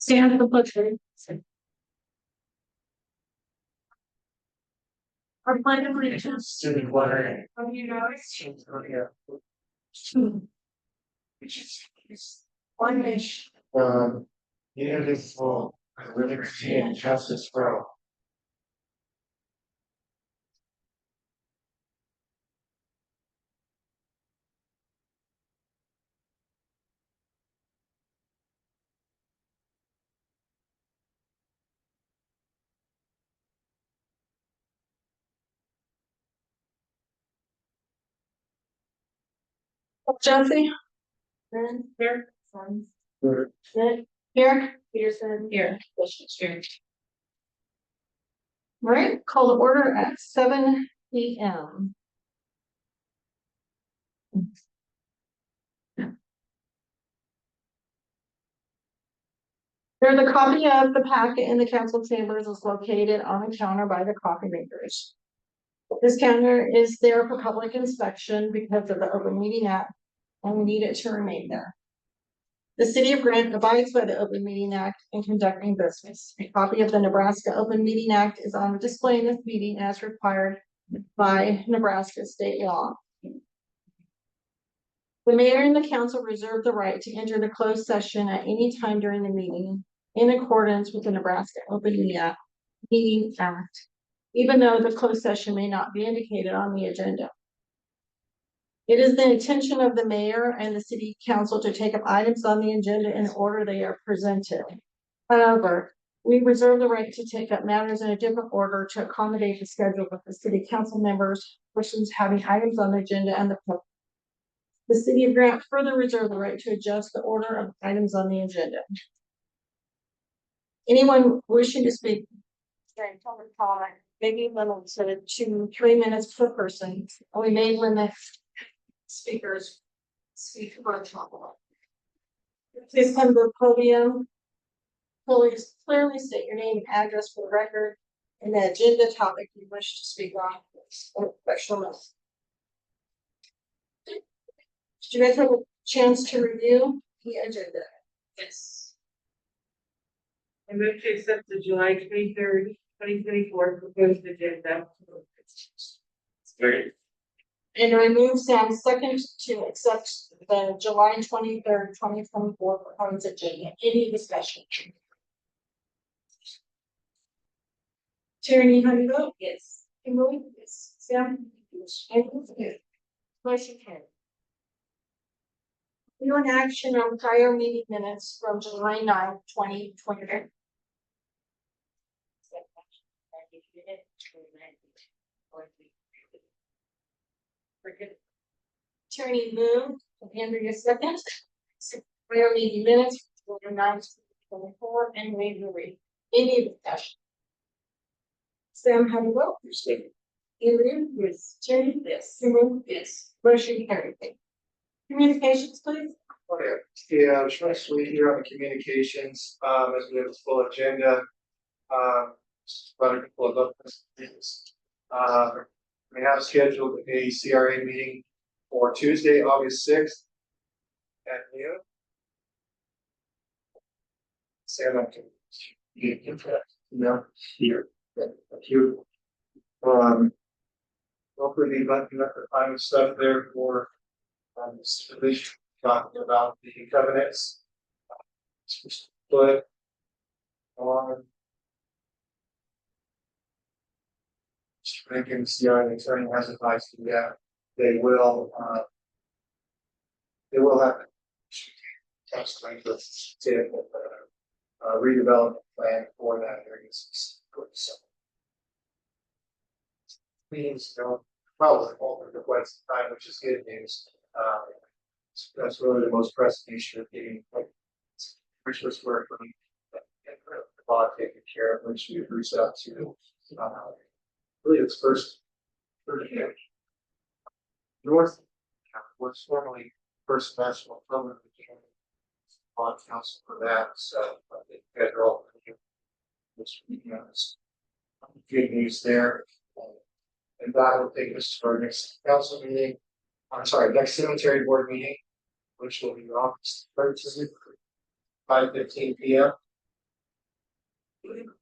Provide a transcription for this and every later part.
Stand for the pledge. Our pledge of allegiance To the flag of the United States of the one nation. indivisible, with liberty and justice for all. Jonesy. Here. Here. Peterson. Here. Here. All right, call to order at 7 p.m. There's a copy of the packet in the council chambers is located on the counter by the coffee makers. This counter is there for public inspection because of the Open Meeting Act, and we need it to remain there. The city of Grant abides by the Open Meeting Act in conducting business. A copy of the Nebraska Open Meeting Act is on display in this meeting as required by Nebraska state law. The mayor and the council reserve the right to enter the closed session at any time during the meeting in accordance with the Nebraska Open Meeting Act, even though the closed session may not be indicated on the agenda. It is the intention of the mayor and the city council to take up items on the agenda in the order they are presented. However, we reserve the right to take up matters in a different order to accommodate the schedule of the city council members, persons having items on the agenda, and the public. The city of Grant further reserve the right to adjust the order of items on the agenda. Anyone wishing to speak during public comment may be limited to 3 minutes per person, and we may limit speakers speak for a topic. Please come to the podium. Please clearly state your name and address for the record and the agenda topic you wish to speak on. Or professional. Did you guys have a chance to review the agenda? Yes. I move to accept the July 23rd, 2024 proposed agenda. Great. And I move Sam second to accept the July 23rd, 2024 proposed agenda. Any discussion? Tierney, how do you vote? Yes. Kimberly? Yes. Sam? Yes. Yes. Motion carried. You in action on prior meeting minutes from July 9th, 2023. Tierney moved, and Andrea second. Prior meeting minutes from July 9th, 2024, and waive the read. Any discussion? Sam, how do you vote? Andrea? Yes. Tierney? Yes. Kimberly? Yes. Motion carried. Communications, please. Yeah, especially here on the communications, as we have a full agenda. But a couple of other things. We have scheduled a CRA meeting for Tuesday, August 6th at noon. Sam, I can get that, here. Thank you. Hopefully be buttoning up the final stuff there for talking about the covenants. But Rankin CR attorney has advised me that they will have text language to redevelopment plan for that area. So means probably over the quite some time, which is good news. That's really the most pressing issue of getting which was work for me. The law taken care of, which we reached out to really its first North was formerly First National Program on council for that, so I think federal which is good news there. And that will take us to our next council meeting. I'm sorry, next cemetery board meeting, which will be August 13th, 5:15 p.m. You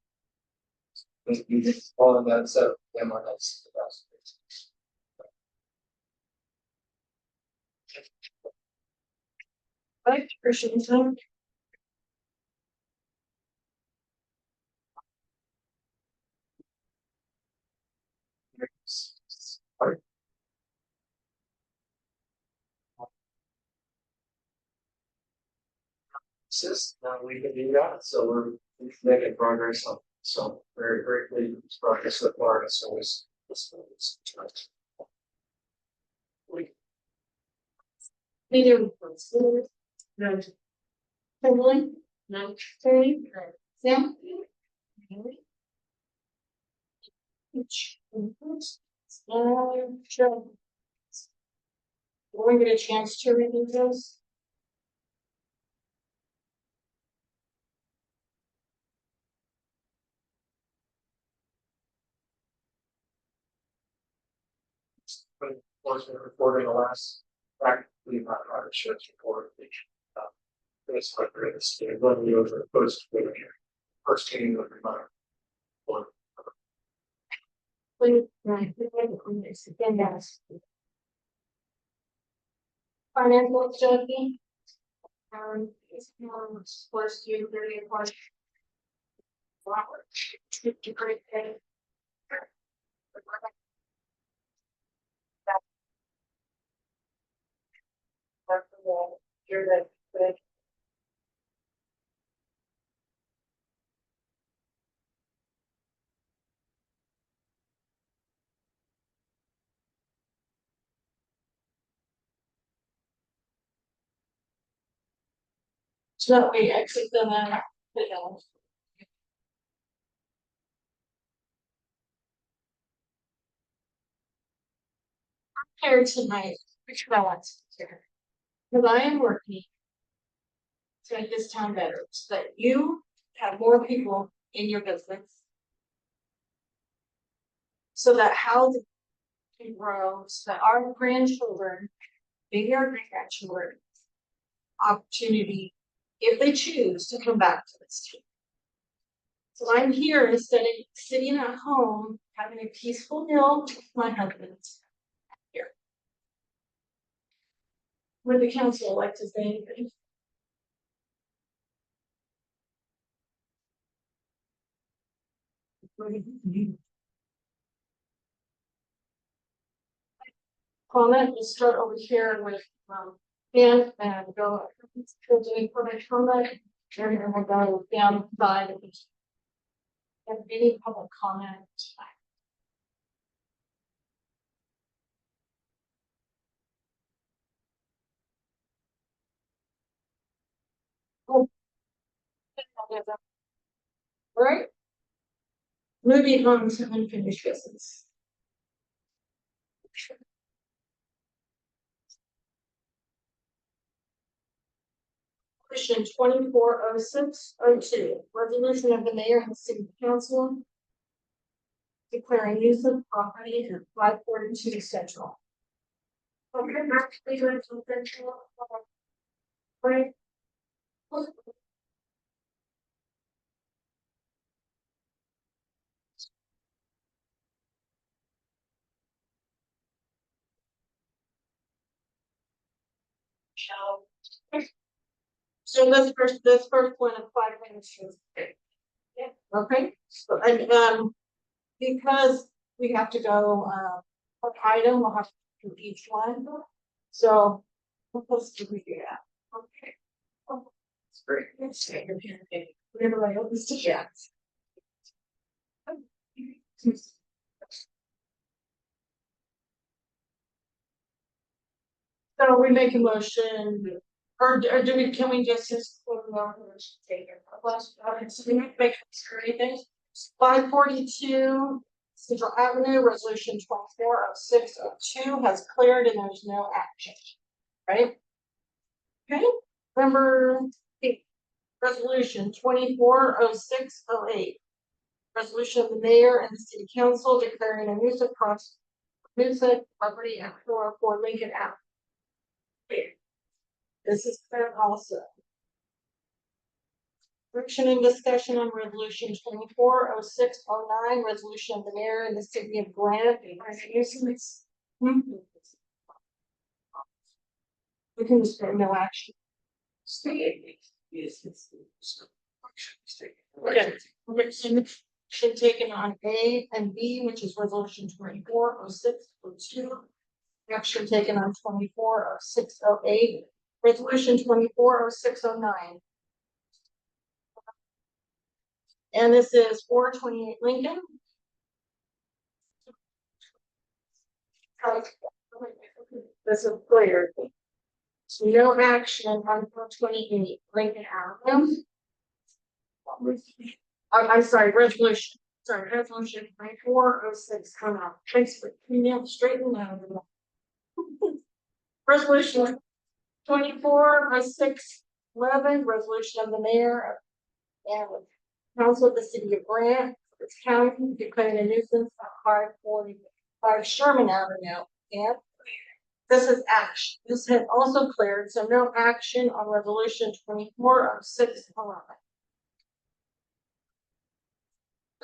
just all of that stuff, MLS, the best. Right, appreciate it. Alright. Now we can do that, so we're making progress on, so very, very pleased with this progress so far, it's always. Media reports. No. Kimberly? No. Terry? Sam? Sure. Will we get a chance to review those? But of course, we're recording the last, practically not our insurance report, which, it's quite great, it's one year over the first meeting of the month. Or, Financial strategy? It's more first year, period, part. Great thing. That's the wall. You're the. So that we exit them and put it down. Here tonight, which balance here. Because I am working. To make this town better, so that you have more people in your business. So that housing can grow, so that our grandchildren, maybe our great grandchildren. Opportunity, if they choose to come back to this team. So I'm here instead of sitting at home, having a peaceful meal with my husband. Here. Would the council like to say anything? Comment, we'll start over here with, Dan and go, doing public comment, and then we'll go down the side of each. Have any public comment? All right. Moving on to unfinished business. Question 240602, resolution of the mayor and city council. Declaring use of property at 542 Central. Okay, actually going to Central. Right. So this first one of 5 minutes. Yeah, okay, so and because we have to go per item, we'll have to do each one. So let's do that. Okay. it's great. Whatever I hope is to get. So we make a motion, or do we, can we just take it? So we make anything. 542 Central Avenue, resolution 240602 has cleared and there's no action. Right? Okay, number 8, resolution 240608. Resolution of the mayor and the city council declaring a nuisance property at 404 Lincoln Ave. This is clear also. Action and discussion on resolution 240609, resolution of the mayor and the city of Grant. We can just take no action. Okay. Action taken on A and B, which is resolution 240602. Action taken on 240608, resolution 240609. And this is 428 Lincoln. This is clear. So no action on 428 Lincoln Avenue. I'm sorry, resolution. Sorry, resolution 2406. Come on. Thanks for straighten out. Resolution 240611, resolution of the mayor and council of the city of Grant, its county, declaring a nuisance at 545 Sherman Avenue. And this is action. This had also cleared, so no action on resolution 240611.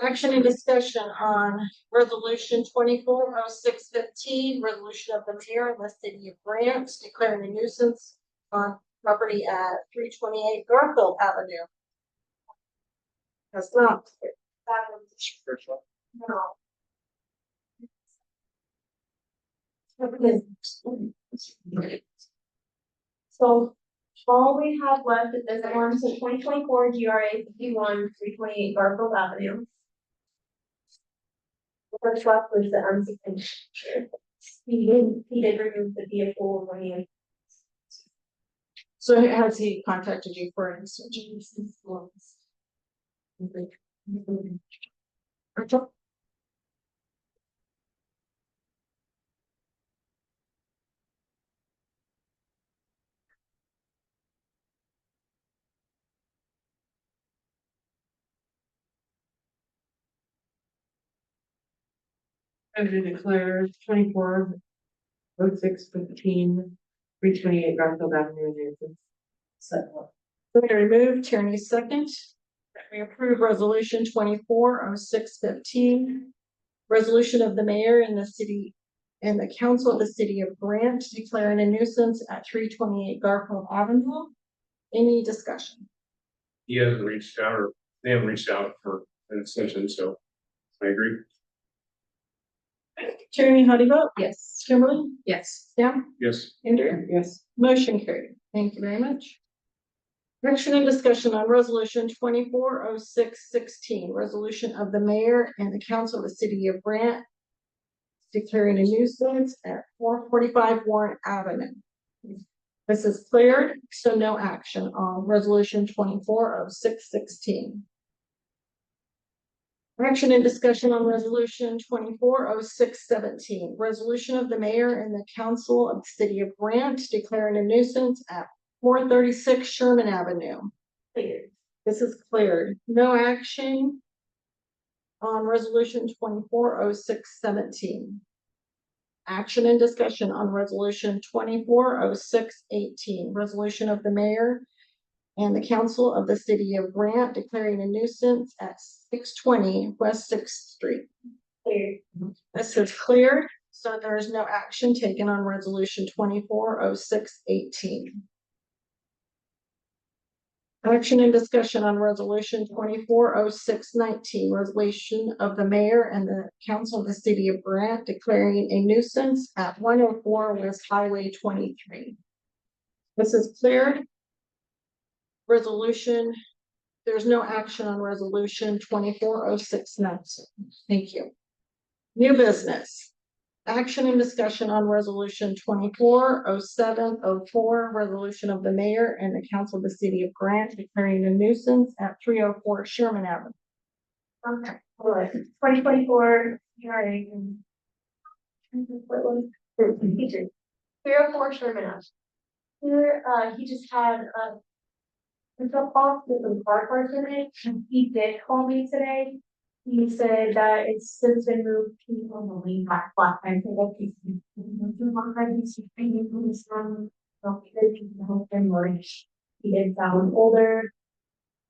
Action and discussion on resolution 240615, resolution of the mayor and the city of Grant declaring a nuisance on property at 328 Garfield Avenue. That's not. No. So all we have left is this one, so 2024 GRA 51 328 Garfield Avenue. The first left was the unsafe. He did remove the vehicle when he. So has he contacted you for an extension? Rachel? And to declare 240615 328 Garfield Avenue nuisance. We remove Tierney second. We approve resolution 240615. Resolution of the mayor and the city and the council of the city of Grant declaring a nuisance at 328 Garfield Avenue. Any discussion? He hasn't reached out, or they haven't reached out for an extension, so I agree. Tierney, how do you vote? Yes. Kimberly? Yes. Sam? Yes. Andrea? Yes. Motion carried. Thank you very much. Action and discussion on resolution 240616, resolution of the mayor and the council of the city of Grant declaring a nuisance at 445 Warren Avenue. This is cleared, so no action on resolution 240616. Action and discussion on resolution 240617, resolution of the mayor and the council of the city of Grant declaring a nuisance at 436 Sherman Avenue. This is cleared. No action on resolution 240617. Action and discussion on resolution 240618, resolution of the mayor and the council of the city of Grant declaring a nuisance at 620 West 6th Street. This is cleared, so there is no action taken on resolution 240618. Action and discussion on resolution 240619, resolution of the mayor and the council of the city of Grant declaring a nuisance at 104 West Highway 23. This is cleared. Resolution, there's no action on resolution 240619. Thank you. New business. Action and discussion on resolution 240704, resolution of the mayor and the council of the city of Grant declaring a nuisance at 304 Sherman Avenue. Okay, all right. 2024 GRA. 304 Sherman Avenue. Here, he just had a drop off with the car park today. He did call me today. He said that it's since been moved to on the lean back flat. I think that he's he did sound older.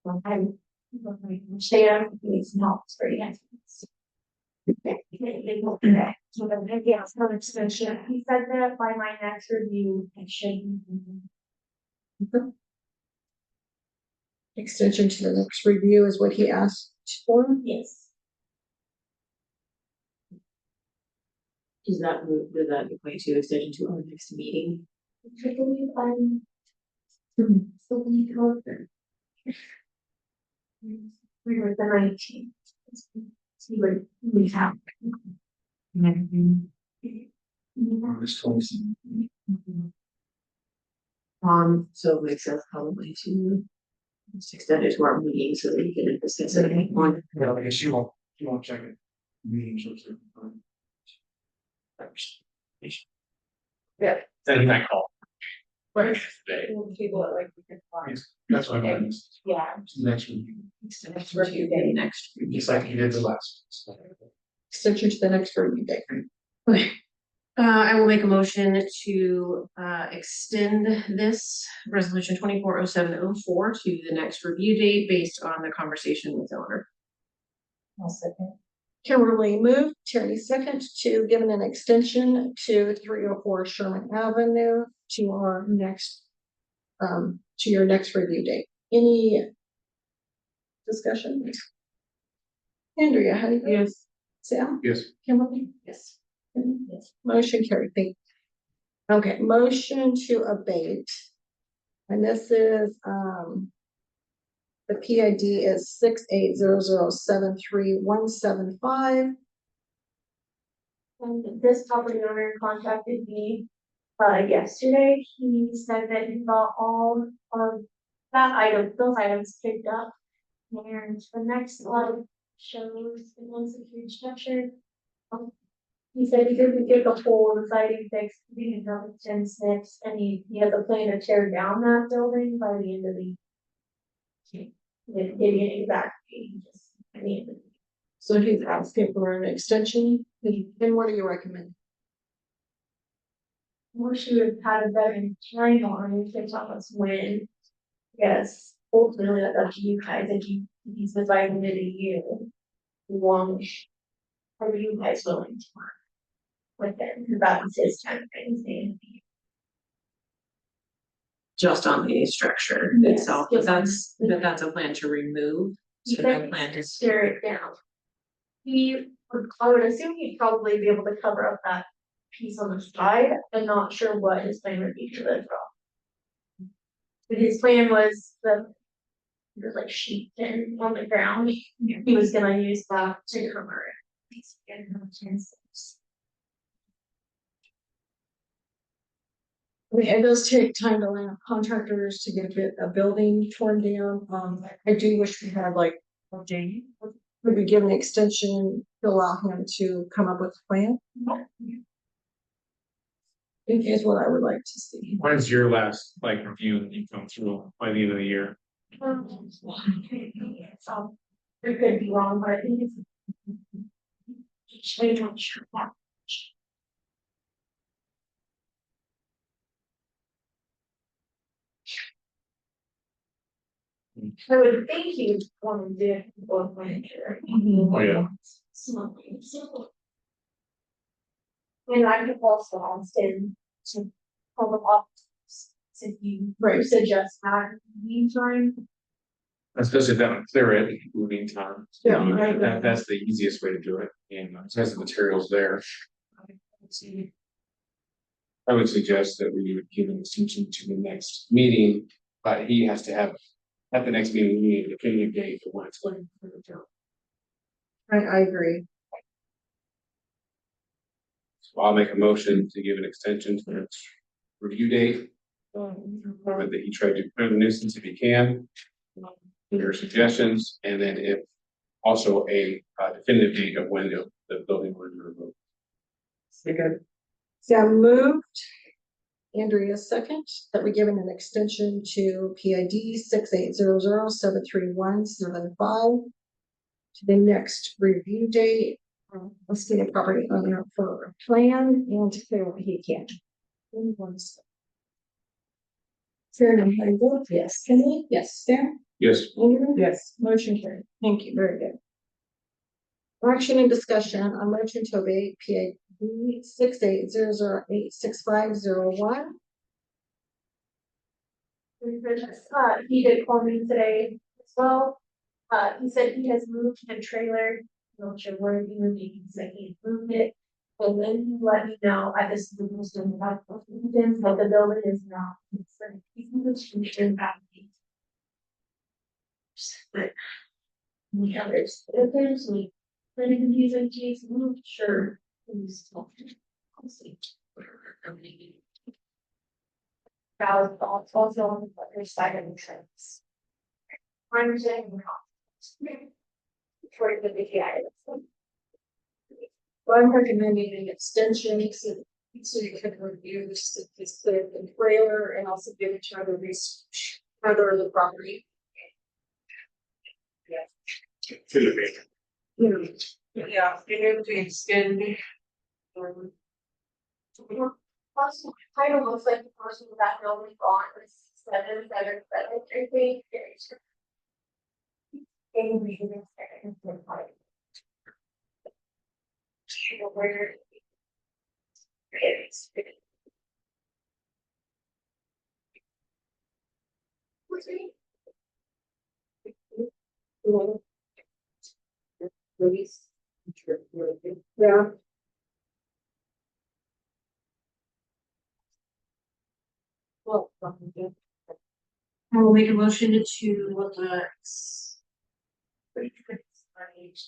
I'm. Share, needs help for you guys. So then, yeah, it's not extension. He said that by my next review, it should. Extension to the next review is what he asked for. Yes. Does that equate to extension to our next meeting? I believe I'm. So we go there. We were the 19th. We have. August 27th. So it makes sense probably to just extend it to our meeting so that we can discuss it on. Yeah, I guess you won't check it. Meetings or something. Yeah. Send that call. Right. Today. People that like. we can find. Yes, that's what I'm. Yeah. Next week, Next review day next. just like you did the last. Extension to the next review date. Okay. I will make a motion to extend this resolution 240704 to the next review date based on the conversation with the owner. I'll second. Kimberly moved, Terry second, to give an extension to 304 Sherman Avenue to our next, to your next review date. Any discussion? Andrea, how do you? Yes. Sam? Yes. Kimberly? Yes. Yes. Motion carried. Thank you. Okay, motion to abate. And this is, the PID is 68007317. And this property owner contacted me yesterday. He said that he got all of those items picked up. And the next slide shows the unsecured structure. He said he didn't get the whole siding fixed, he didn't have 10 snips, and he has a plan to tear down that building by the end of the. Getting exactly, just, I mean. So he's asking for an extension, and what do you recommend? Wish we would have had a better time on it, to tell us when. Yes, ultimately, that's up to you guys, if he's dividing it a year. Long. Are you guys willing to work? With it, because that was his time frame. Just on the structure Yes, itself, just on- that's a plan to remove. He So no said plan to to tear it down. I would assume he'd probably be able to cover up that piece on the side. I'm not sure what his plan would be for the drop. But his plan was there's like sheet pin on the ground. He was gonna use that to cover it. I mean, it does take time to line up contractors to get a building torn down. I do wish we had like, maybe give an extension to allow him to come up with a plan. Is what I would like to see. When's your last like review that you come through by the end of the year? So, we could be wrong, but I think it's. I'm not sure that. I would think you'd want to do it for furniture. Oh, yeah. Something simple. And I could also ask him to call the office, if you suggest that meantime. Especially that clear it in the meantime. Yeah. That's the easiest way to do it, and it has the materials there. I would suggest that we would give an extension to the next meeting, but he has to have, at the next meeting, we need a opinion date for when it's going to the town. I agree. So I'll make a motion to give an extension to the next review date. That he tried to clear the nuisance if he can. Your suggestions, and then if also a definitive date of when the building will be removed. Sam moved. Andrea second, that we give an extension to PID 68007317 to the next review date. Let's get a property owner for a plan and to clear what he can. Fair enough, I vote yes. Can we? Yes, Sam? Yes. Andrew? Yes. Motion carried. Thank you. Very good. Action and discussion on motion to abate PA 6800865001. He did call me today as well. He said he has moved the trailer, not sure where he moved it, he said he moved it. And then he let me know, I just was doing about but the building is not. He's moved in back. But we have there's we pretty confusing, geez, I'm not sure. Who's talking. I'll see. That was also on the other side of the fence. I'm saying. For the VTI. Well, I'm recommending an extension so you can review this the trailer and also give each other this further of the property. Yeah, they moved to extend. Also, kind of looks like the person with that building gone was 777, I think. And we can expect it. Where. It's. Release. Yeah. Well, I will make a motion to,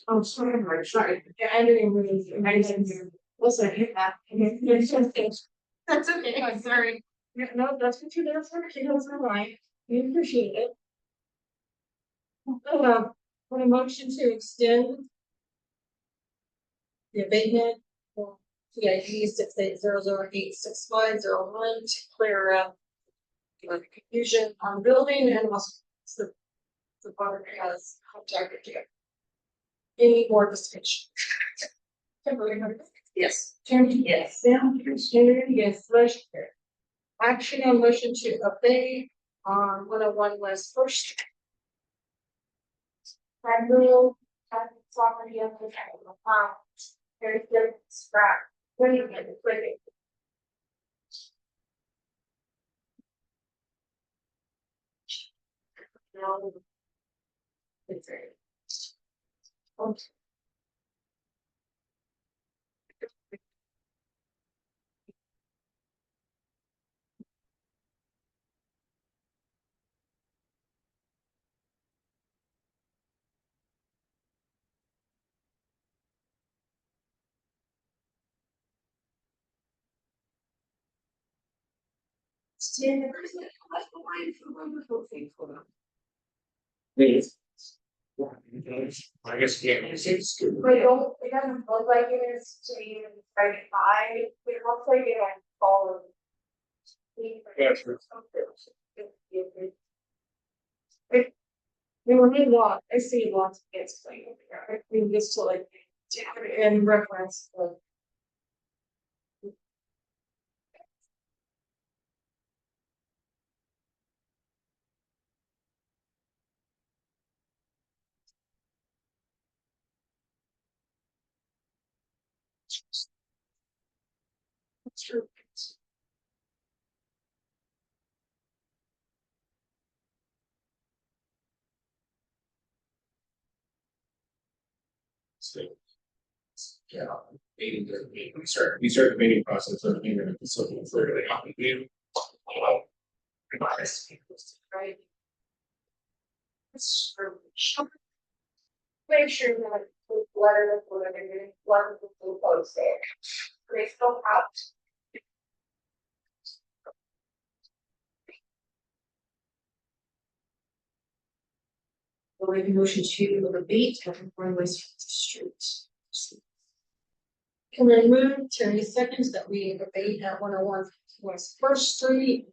oh, sorry. Yeah, I didn't really, I didn't. Listen, you have. That's okay, I'm sorry. Yeah, no, that's what you do, that's what you do, that's right. We appreciate it. Want a motion to extend the abatement for TID 6800865001 to clear up confusion on building and also the board has contacted you. Any more discussion? Yes. Tammy? Yes. Sam? Andrew? Yes. Motion carried. Action on motion to abate on 101 West First. I will have the property of the there's good scrap. When you get it, quick. No. It's very. Okay. Please. I guess, yeah. But it doesn't look like it is to even try to buy, but it looks like it has fallen. We will need lot, I see lots of kids playing over here. I mean, just to like, in reference of. That's true. Yeah, we start the meeting process, so we're gonna facilitate it for the meeting. Right. Make sure that the letter of whatever you're getting, one of the full posts there. They still out. I'll make a motion to abate on West Street. Can I move Terry seconds that we abate at 101 West First Street?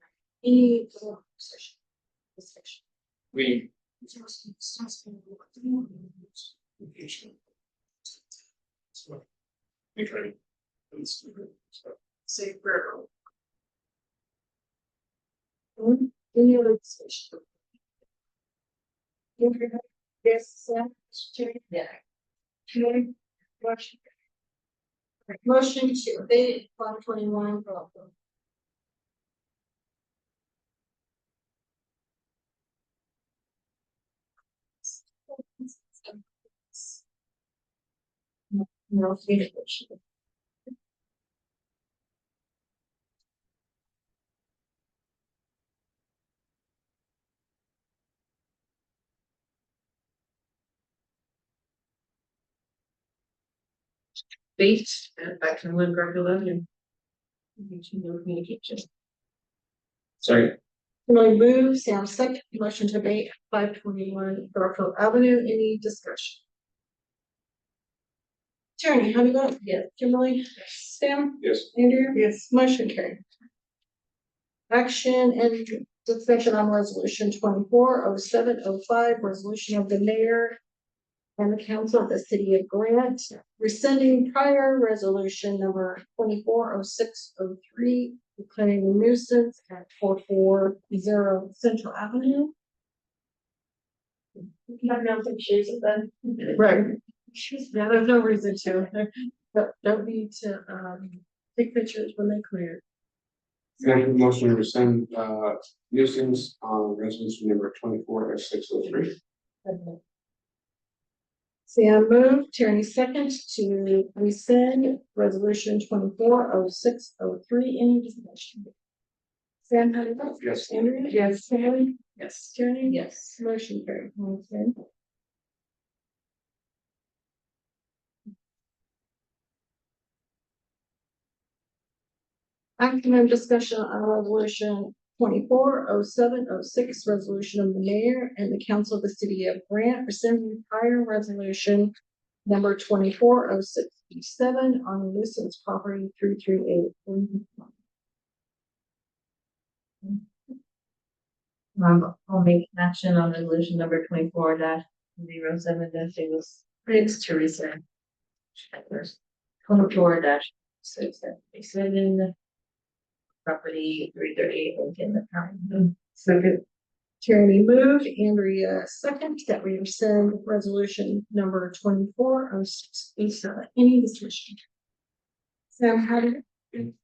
Any session? We. Say prayer. Any other discussion? Yes, Sam. Terry? Yeah. Terry? Motion. Motion to abate 521. No, Based back to Lynn Garfield Avenue. No communication. Sorry, Kimberly moves, Sam second, motion to abate 521 Garfield Avenue, any discussion? Tierney, how do you vote? Yes. Kimberly? Sam? yes, Andrew? Yes. Motion carried. Action and discussion on resolution 240705, resolution of the mayor and the council of the city of Grant, rescinding prior resolution number 240603, declaring a nuisance at 440 Central Avenue. You have no pictures of them. Right. Yeah, there's no reason to. Don't need to take pictures when they clear. make a motion to rescind, nuisance on resolution number 24/603. Sam moved, Tierney second to rescind resolution 240603, any discussion? Sam, how do you vote? Yes. Andrew? Yes. Sally? Yes. Tierney? Yes. Motion carried. Okay. Action and discussion on resolution 240706, resolution of the mayor and the council of the city of Grant, rescinding prior resolution number 240637 on nuisance property 338. I'll make action on resolution number 24-07 Thanks, Teresa. 24-677. Property 338 Lincoln County. Second. Tierney moved, Andrea second, that we rescind resolution number 240687. Any discussion? Sam, how did it?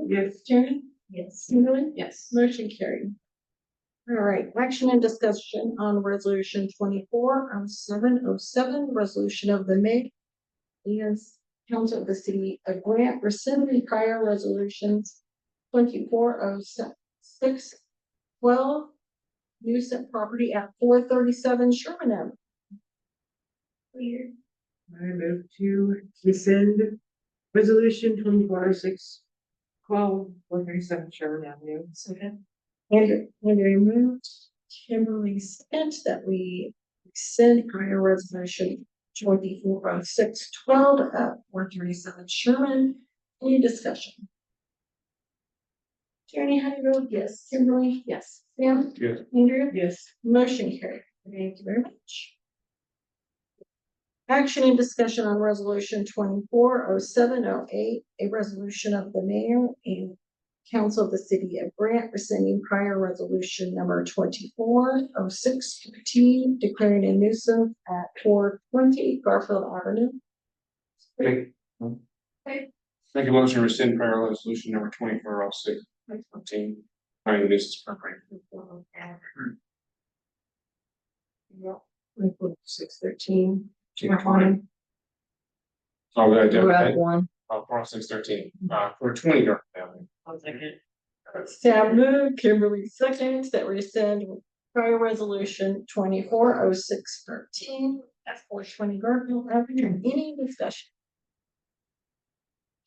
Yes. Tierney? Yes. Kimberly? Yes. Motion carried. All right, action and discussion on resolution 240707, resolution of the mayor and council of the city of Grant, rescinding prior resolutions 240612, nuisance property at 437 Sherman Avenue. Weird. I move to rescind resolution 240612 137 Sherman Avenue. Second. Andrew moved, Kimberly second, that we rescind prior resolution 240612 at 437 Sherman. Any discussion? Tierney, how do you vote? Yes. Kimberly? Yes. Sam? Yes. Andrew? Yes. Motion carried. Thank you very much. Action and discussion on resolution 240708, a resolution of the mayor and council of the city of Grant, rescinding prior resolution number 240613, declaring a nuisance at 420 Garfield Avenue. Make a motion to rescind prior resolution number 240614, declaring nuisance property. 613. Oh, we got We're to up one. 4613, for 20 Garfield Avenue. I'll second. Sam moved, Kimberly seconds, that rescind prior resolution 240613 at 420 Garfield Avenue. Any discussion?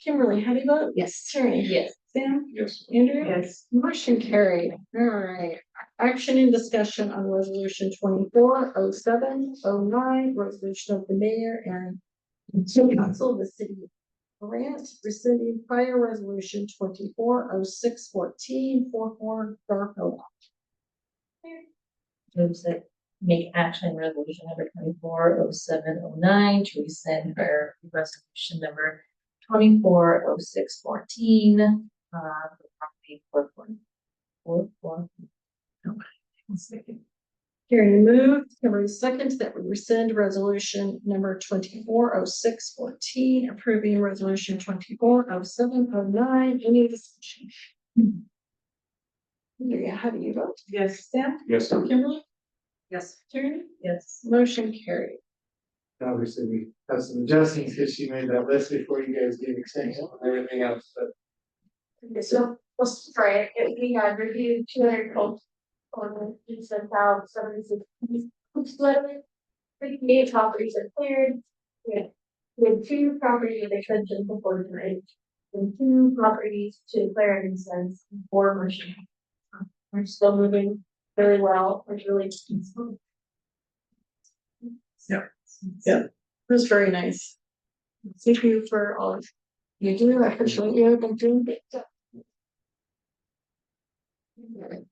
Kimberly, how do you vote? Yes. Tierney? Yes. Sam? Yes. Andrew? Yes. Motion carried. All right. Action and discussion on resolution 240709, resolution of the mayor and council of the city of Grant, rescinding prior resolution 240614 44 Garfield. Moves that make action resolution number 240709 to rescind our resolution number 240614. The property 444. Hearing moved, Kimberly seconds that we rescind resolution number 240614, approving resolution 240709. Any discussion? Andrea, how do you vote? Yes. Sam? Yes. Kimberly? Yes. Tierney? Yes. Motion carried. Obviously, we have some adjustments because she made that list before you guys gave extension and everything else, but. Okay, so, let's try it. We had reviewed 200 he sent out 76. Fifty-eight properties are cleared. We had 2 property of extension before tonight. And 2 properties to declare an instance for motion. We're still moving very well, which really. Yeah. It was very nice. Thank you for all you do. I appreciate you. Thank you. Right.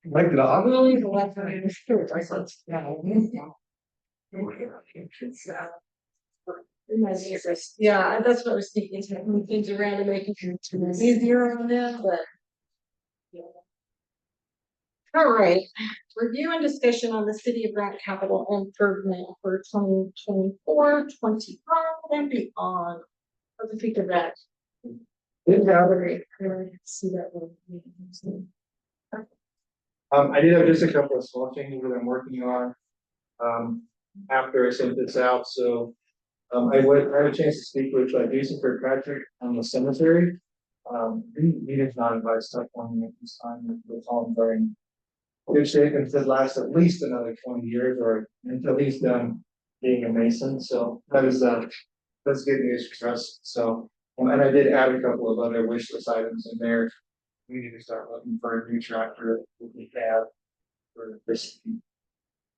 Like the dog? Really, the left hand is true. I said, yeah, that's what I was thinking, to move things around and make it easier on them, but. All right, review and discussion on the city of Grant capital improvement for 2024-25 and beyond. What do you think of that? See that one. I did have just a couple of small changes that I'm working on. After I sent this out, so. I had a chance to speak with Jason Kirkpatrick on the cemetery. He did not advise stuff on me at this time, with all very good shape and said last at least another 20 years or until he's done being a mason. So that's good news for us. So, and I did add a couple of other wish list items in there. We need to start looking for a new tractor that we have for this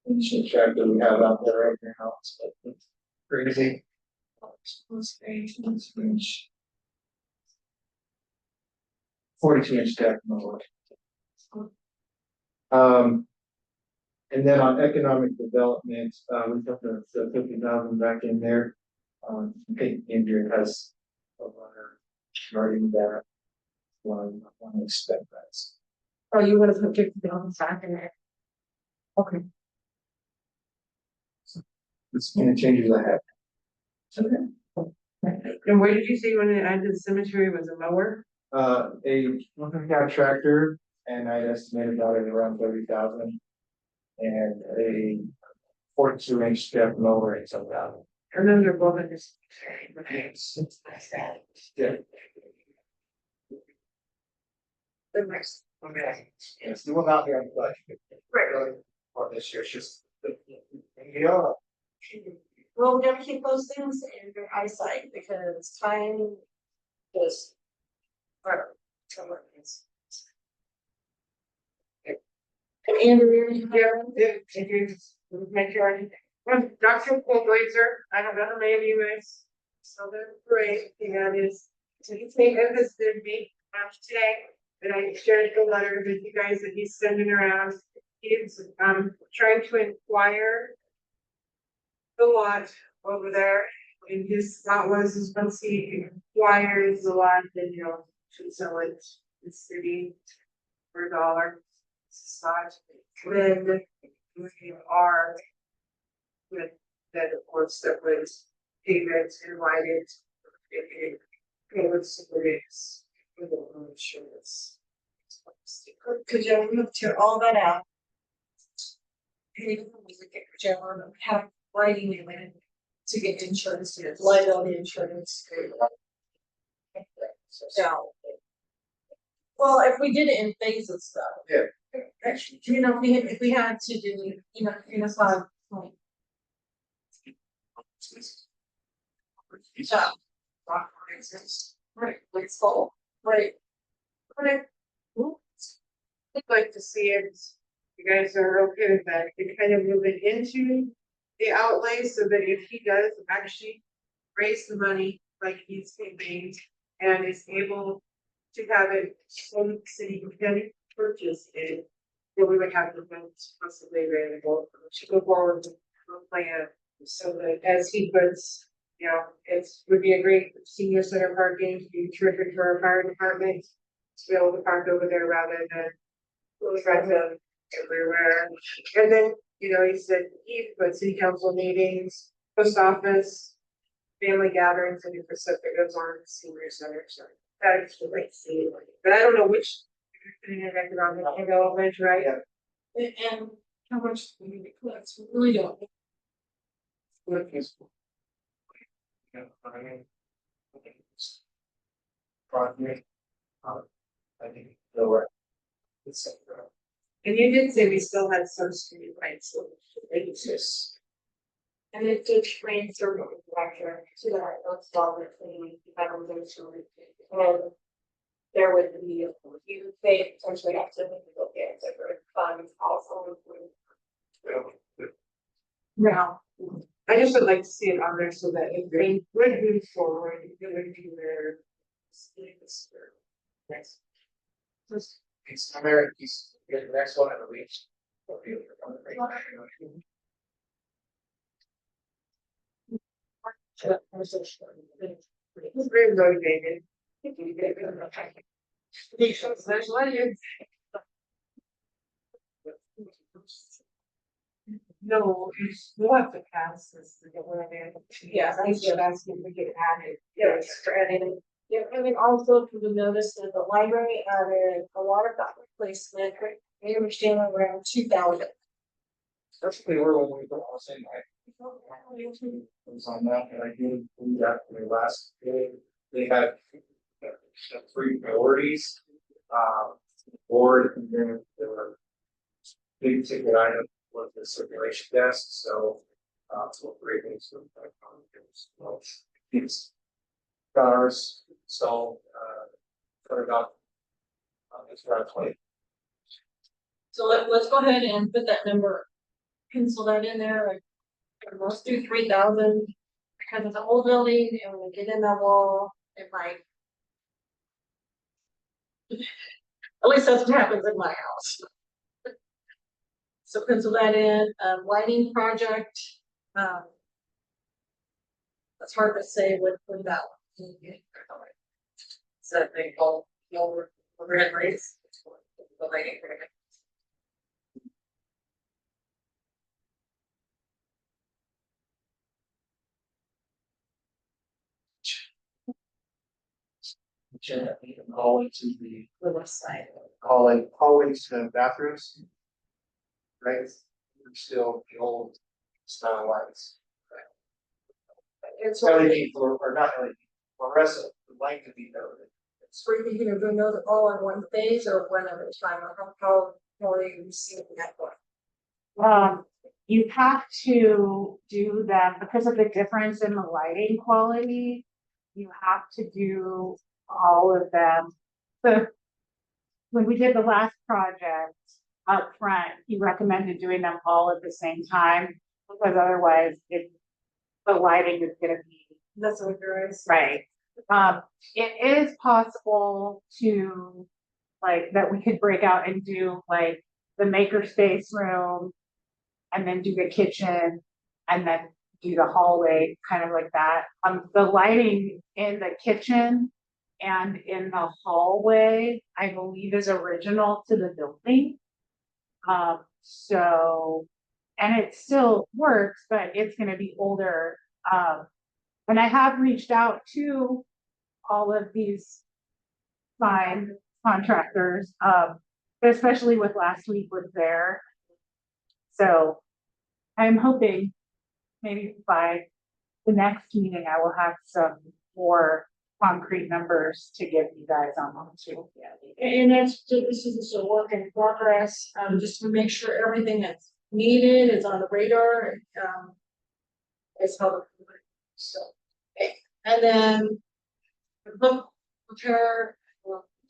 ancient tractor we have out there right now. It's crazy. 42-inch deck mower. And then on economic development, we put the 50,000 back in there. I think Andrea has a runner starting that. One expect that. Oh, you would have put 50,000 back in there. Okay. It's gonna change the head. And where did you say when it added the cemetery was a mower? A got tractor and I estimated about it around 30,000. And a 42-inch step mower and some thousand. And then they're both in this. Yeah. Okay. It's the one out there on the budget. Right. For this year, it's just. Yeah. Well, we gotta keep those things in your eyesight because time is. Andrew, Make sure. Dr. Goldwasser, I don't know how many of you guys saw the parade, that is, so he's made a visit me today, and I shared the letter with you guys that he's sending around. He's trying to inquire the lot over there, and his thought was once he acquires the lot, then should sell it to the city for $1. Then we are with that, of course, that was payment invited. Payments for this, for the insurance. could you move to all that out? Have writing in to get insurance, liability insurance. So. Well, if we did it in phases though. Yeah. If we had to do, five. Yeah. Right, it's full, right. I'd like to see it, you guys are okay with that, to kind of move it into the outlay so that if he does actually raise the money like he's thinking and is able to have it from city county purchase it, then we would have the funds possibly available to go forward with the plan. So that as he puts, you know, would be a great senior center parking, to be terrific for our fire department. To be able to park over there rather than try to everywhere. And then, you know, he said he put city council meetings, post office, family gatherings, and different stuff that goes on in the senior center, so that is the right to see. But I don't know which, putting it economic development, right? And how much we need to collect, we really don't. What is- Yeah, I mean, I think it's project, I think the right. It's, And you did say we still had some street lights, so they exist. And it did transfer from the director to the let's solve it, the federal ministry. And there would be, you may potentially have to look at different funds also. No. I just would like to see it on there so that if they would move forward, it would be their. Next. it's Americans, the next one in the week. It's very motivated. There's one here. No, we'll have to pass this to get one of them. Yeah, I should ask if we get added. Yeah, it's for adding. Yeah, and then also for the notice that the library added a water fountain replacement, we understand around 2,000. Especially where when we go all the same night. It was on that, and I did do that for the last day. They had three priorities. Board, and then there were big ticket item was the circulation desk, so so great things for well, it's cars, so turned up. It's around 20. So let's go ahead and put that number, pencil that in there, like, let's do 3,000. Because it's an old building and when we get in that wall, it might. At least that's what happens in my house. So pencil that in, lighting project, that's hard to say with that one. So that they all, red race. The lighting. Hallway to the The west side. hallways to bathrooms. Right, there's still the old style lights. It's LED or not LED, fluorescent, the light could be noted. So you're gonna do those all in one phase or one at a time, or how are you seeing that one? You have to do them because of the difference in the lighting quality. You have to do all of them. So when we did the last project up front, he recommended doing them all at the same time because otherwise the lighting is gonna be That's what you're saying. right. It is possible to like that we could break out and do like the makerspace room and then do the kitchen and then do the hallway kind of like that. The lighting in the kitchen and in the hallway, I believe is original to the building. So, and it still works, but it's gonna be older. And I have reached out to all of these sign contractors, especially with last week was there. So I'm hoping maybe by the next meeting, I will have some more concrete numbers to give you guys on them too. And this is just a work in progress, just to make sure everything that's needed is on the radar, is how. So, okay. And then the book repair,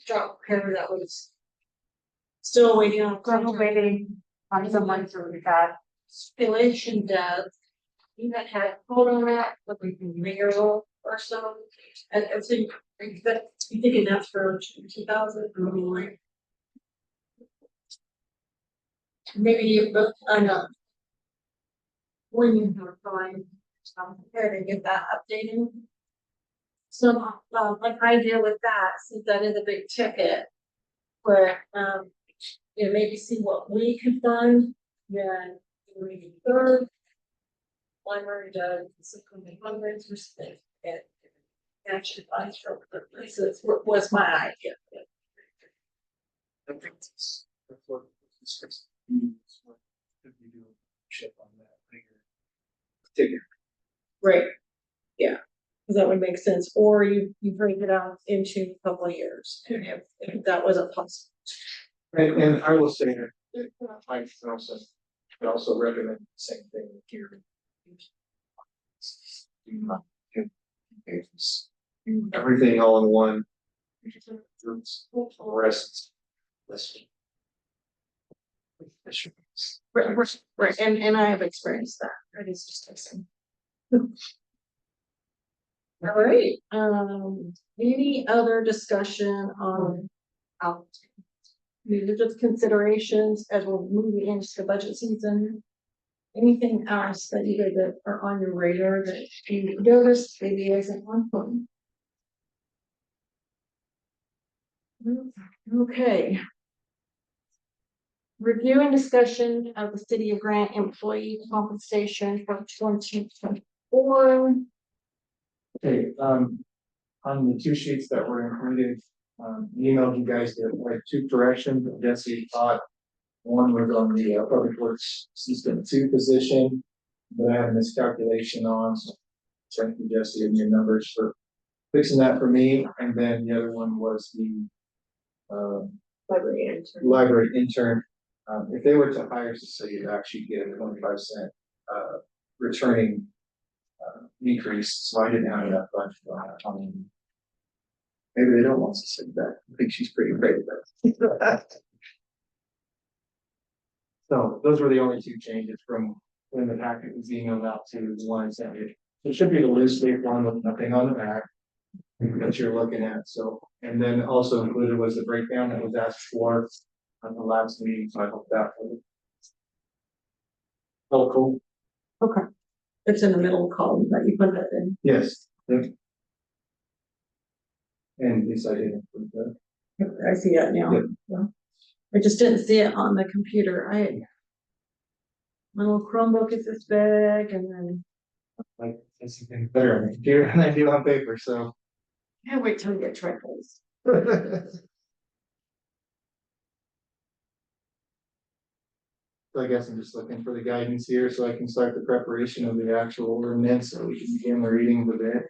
job repair, that was still waiting on. Still waiting on someone to read that. Installation does. You had hold on that, like a year or so, and so You thinking that's for 2000? Maybe you book, I know. When you have time, prepare to get that updated. So, like I deal with that, since that is a big ticket. Where, you know, maybe see what we can fund, then maybe third. Library does, some hundreds or something, and actually finds for other places, was my idea. I think that's what this is what could be doing ship on that bigger ticket. Right. Yeah, because that would make sense, or you break it out into a couple of years, if that wasn't possible. And I will say that I also recommend the same thing here. Everything all in one. The rest. Right, and I have experienced that, it is just missing. All right, any other discussion on out? These are just considerations as we're moving into the budget season. Anything else that you guys that are on your radar that you noticed maybe isn't on point? Okay. Review and discussion of the City of Grant employee compensation for 2024. Okay, on the two sheets that were included, emailed you guys the like two corrections that Jesse thought. One was on the public works assistant 2 position, but I had a miscalculation on, so thank you, Jesse, and your numbers for fixing that for me. And then the other one was the library intern. If they were to hire Cecilia, you'd actually get a 25-cent returning increase, so I didn't have enough budget on that. I mean, maybe they don't want Cecilia back. I think she's pretty great at that. So those were the only two changes from when the packet was emailed out to the one I sent you. It should be the loose leaf one with nothing on the back that you're looking at. So, and then also included was the breakdown that was asked for at the last meeting. So I hope that was helpful. Okay. It's in the middle column that you put that in. Yes. Yep. And at least I didn't include that. I see that now. Yep. Yeah. I just didn't see it on the computer. My little Chromebook is this big and then Like it's even better on the computer than I do on paper. So. can't wait till we get triples. So I guess I'm just looking for the guidance here so I can start the preparation of the actual ordinance so we can begin the reading of it.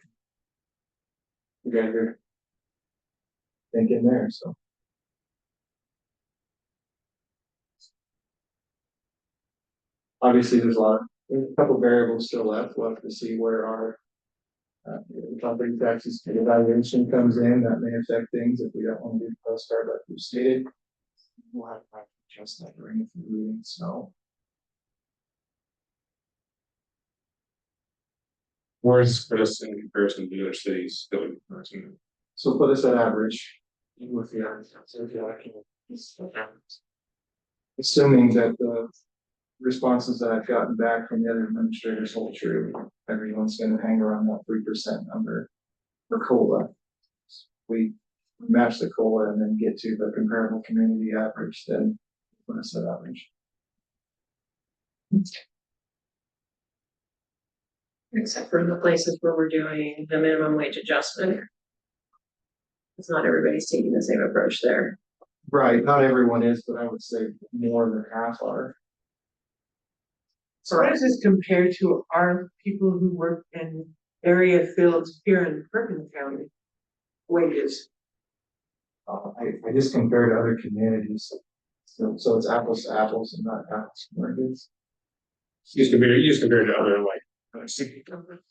You guys are thinking there, so. Obviously, there's a couple variables still left. We'll have to see where our property taxes evaluation comes in. That may affect things if we don't want to do the start like we stated. We'll have to adjust that during the reading, so. Where is this in comparison to other cities? So put us at average. With the assuming that the responses that I've gotten back from the other administrators hold true, everyone's gonna hang around that 3% number for COLA. We match the COLA and then get to the comparable community average, then put us at average. Except for the places where we're doing the minimum wage adjustment. It's not everybody's taking the same approach there. Right, not everyone is, but I would say more than half are. So how does this compare to our people who work in area fields here in Perkins County? Wages? I just compare to other communities. So it's apples to apples and not apples to oranges. You just compare to other like city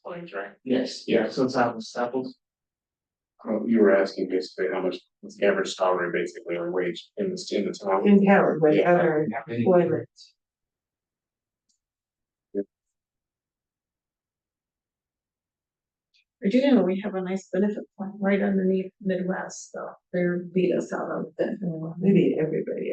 points, right? Yes. Yeah, so it's apples to apples. You were asking basically how much is the average salary basically or wage in the town. In town with Yeah. other employment. I do know we have a nice benefit plan right underneath Midwest, so they're beat us out of it. Maybe everybody.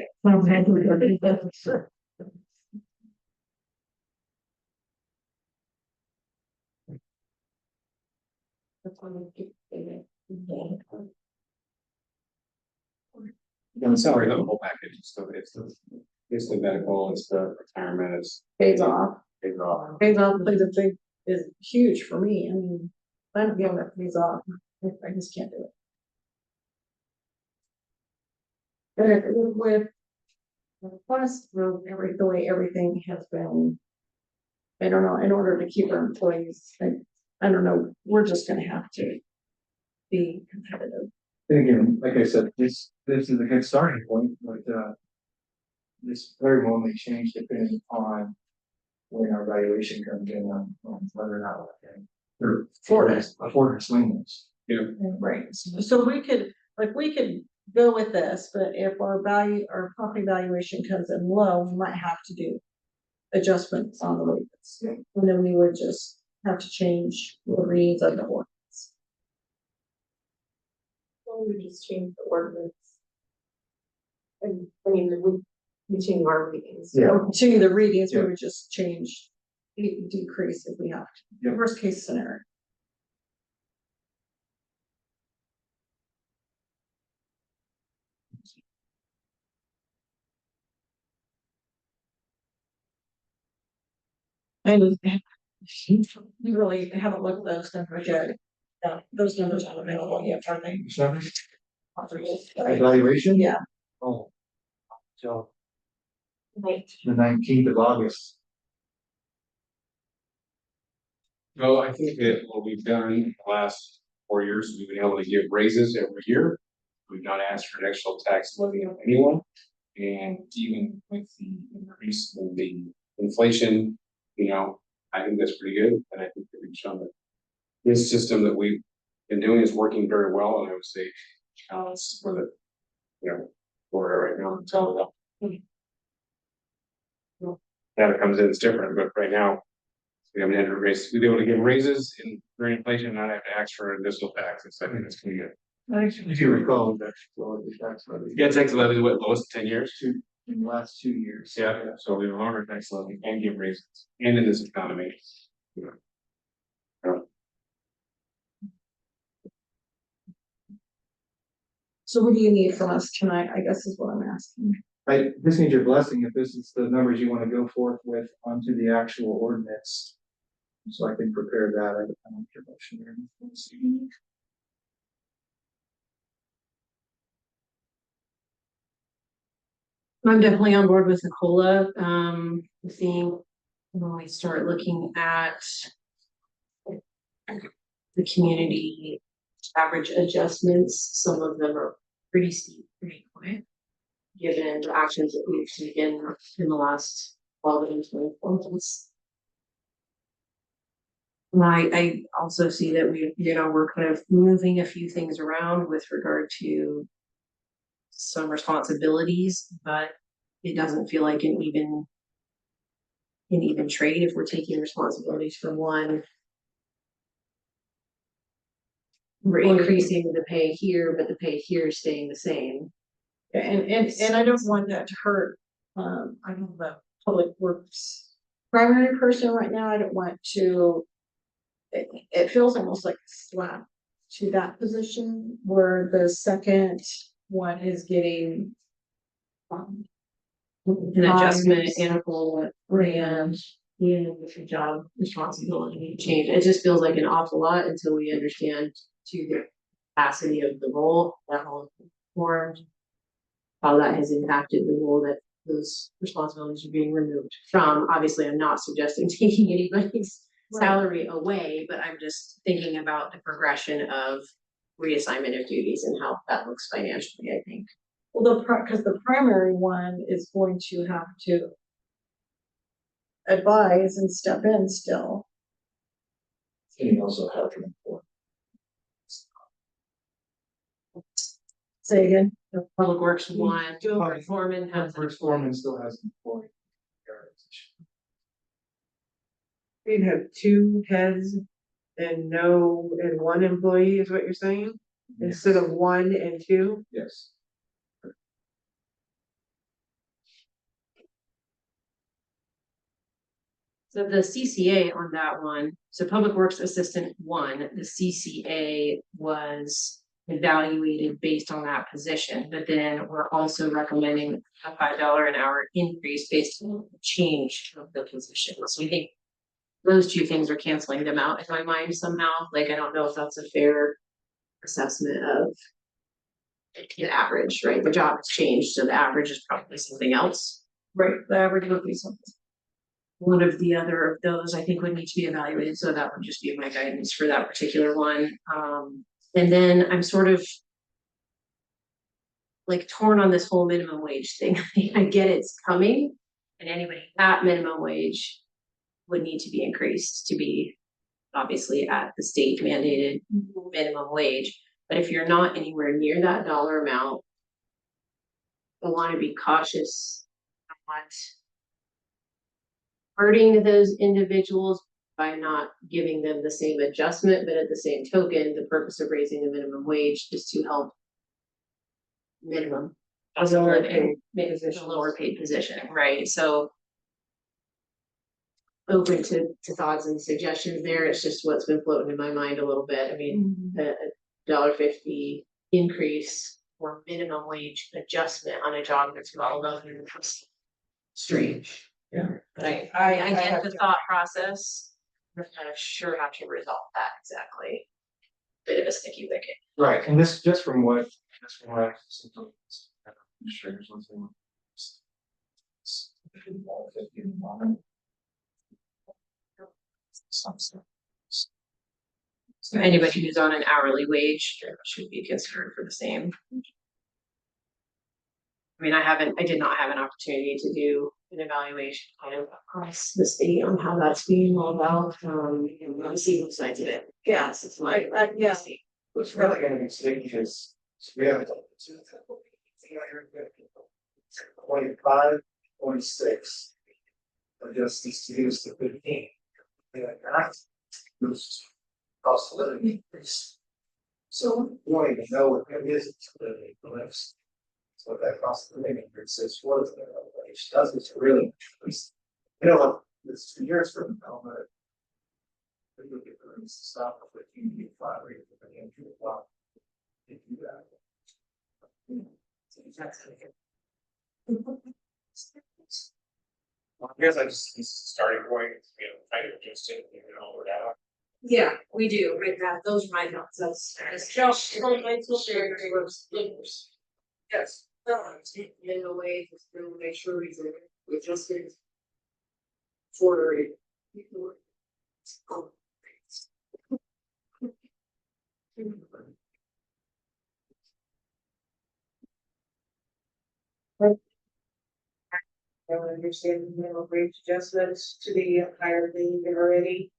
And the salary, the whole package, so it's the medical, it's the retirement, it's Pays off, pays off. pays off, plays a big, is huge for me, I mean, I don't give it pays off, I just can't do it. But with plus, the way everything has been. I don't know, in order to keep our employees, I don't know, we're just gonna have to be competitive. And again, like I said, this is a good starting point, but, this very well may change depending on when our valuation comes in on whether or not we're afford to swing this. Right, so we could go with this, but if our property valuation comes in low, we might have to do adjustments on the rates. And then we would just have to change the reads of the ordinance. We just change the ordinance. And, I mean, we change our readings. Yeah. To the readings, we Yeah. would just change, decrease if we have to, Yeah. worst case scenario. And you really haven't looked at those numbers yet. Those numbers aren't available yet, are they? Evaluation? Yeah. Oh. So Right. the 19th of August. Well, I think that what we've done in the last 4 years, we've been able to give raises every year. We've not asked for an extra tax levy on anyone. And even with the increase in the inflation, I think that's pretty good. And I think that we've shown that this system that we've been doing is working very well. And I would say, for the, for it right now, until data comes in, it's different, but right now, we haven't had to raise, we've been able to give raises during inflation, and not have to ask for additional taxes. I think that's pretty good. If you recall, that's well, the tax levy. Yeah, tax levy is what, lowest 10 years? In the last 2 years. Yeah, so we lower our tax levy and give raises, and in this economy. So what do you need from us tonight, I guess is what I'm asking. I just need your blessing if this is the numbers you want to go forth with onto the actual ordinance. So I can prepare that. I don't care about sharing. I'm definitely on board with Nicola, seeing when we start looking at the community average adjustments, some of them are pretty steep, pretty quick. Given the actions that we've taken in the last 12 to 24 months. I also see that we're kind of moving a few things around with regard to some responsibilities, but it doesn't feel like an even trade if we're taking responsibilities for one. We're increasing the pay here, but the pay here is staying the same. And I don't want that to hurt, I don't know, public works primary person right now, I don't want to. It feels almost like a slap to that position where the second one is getting. An adjustment high and a full and the job responsibility change. It just feels like an awful lot until we understand to the capacity of the role that will formed. How that has impacted the role that those responsibilities are being removed from. Obviously, I'm not suggesting taking anybody's salary away, but I'm just thinking about the progression of reassignment of duties and how that looks financially, I think. Well, because the primary one is going to have to advise and step in still. And you also have to report. Say again. The Public Works one, Public- foreman has. First foreman still has an employee. We'd have two heads and no and one employee is what you're saying? Instead of 1 and 2? Yes. So the CCA on that one, so Public Works Assistant 1, the CCA was evaluated based on that position, but then we're also recommending a $5 an hour increase based on the change of the position. So we think those two things are canceling them out in my mind somehow. Like, I don't know if that's a fair assessment of the average, right? The job has changed, so the average is probably something else. Right, the average would be something. One of the other of those, I think, would need to be evaluated, so that would just be my guidance for that particular one. And then I'm sort of like torn on this whole minimum wage thing. I get it's coming, and anybody at minimum wage would need to be increased to be obviously at the state mandated minimum wage. But if you're not anywhere near that dollar amount, I want to be cautious on hurting those individuals by not giving them the same adjustment, but at the same token, the purpose of raising the minimum wage is to help minimum cost of living, the lower paid position, right? So open to thoughts and suggestions there. It's just what's been floating in my mind a little bit. I mean, a $1.50 increase or minimum wage adjustment on a job that's well above minimum is strange. Yeah. But I get the thought process. I'm not sure how to resolve that exactly. Bit of a sticky wicket. Right, and this, just from what I. Sure, there's one thing. So anybody who's on an hourly wage should be considered for the same. I mean, I did not have an opportunity to do an evaluation kind of across the state on how that's being rolled out, and I'm seeing both sides of it. Yes, it's like, yeah. What's really gonna be sticky is, we have. 25, 26. Adjust these to use the 15. Yeah, that's. Cost of living increase. So you don't even know what that is until it lives. So that cost of living increase is what is the wage does it's really increase. You know what, this 2 years from now, but. You'll get the rates to stop with you need flat rate for the entry of law. If you that. So that's I guess I just starting point, kind of just it, over that. yeah, we do, right now, those are my thoughts, that's just. Yes. In a way, just to make sure we just for it. I don't understand the minimum wage adjustments to the higher thing already.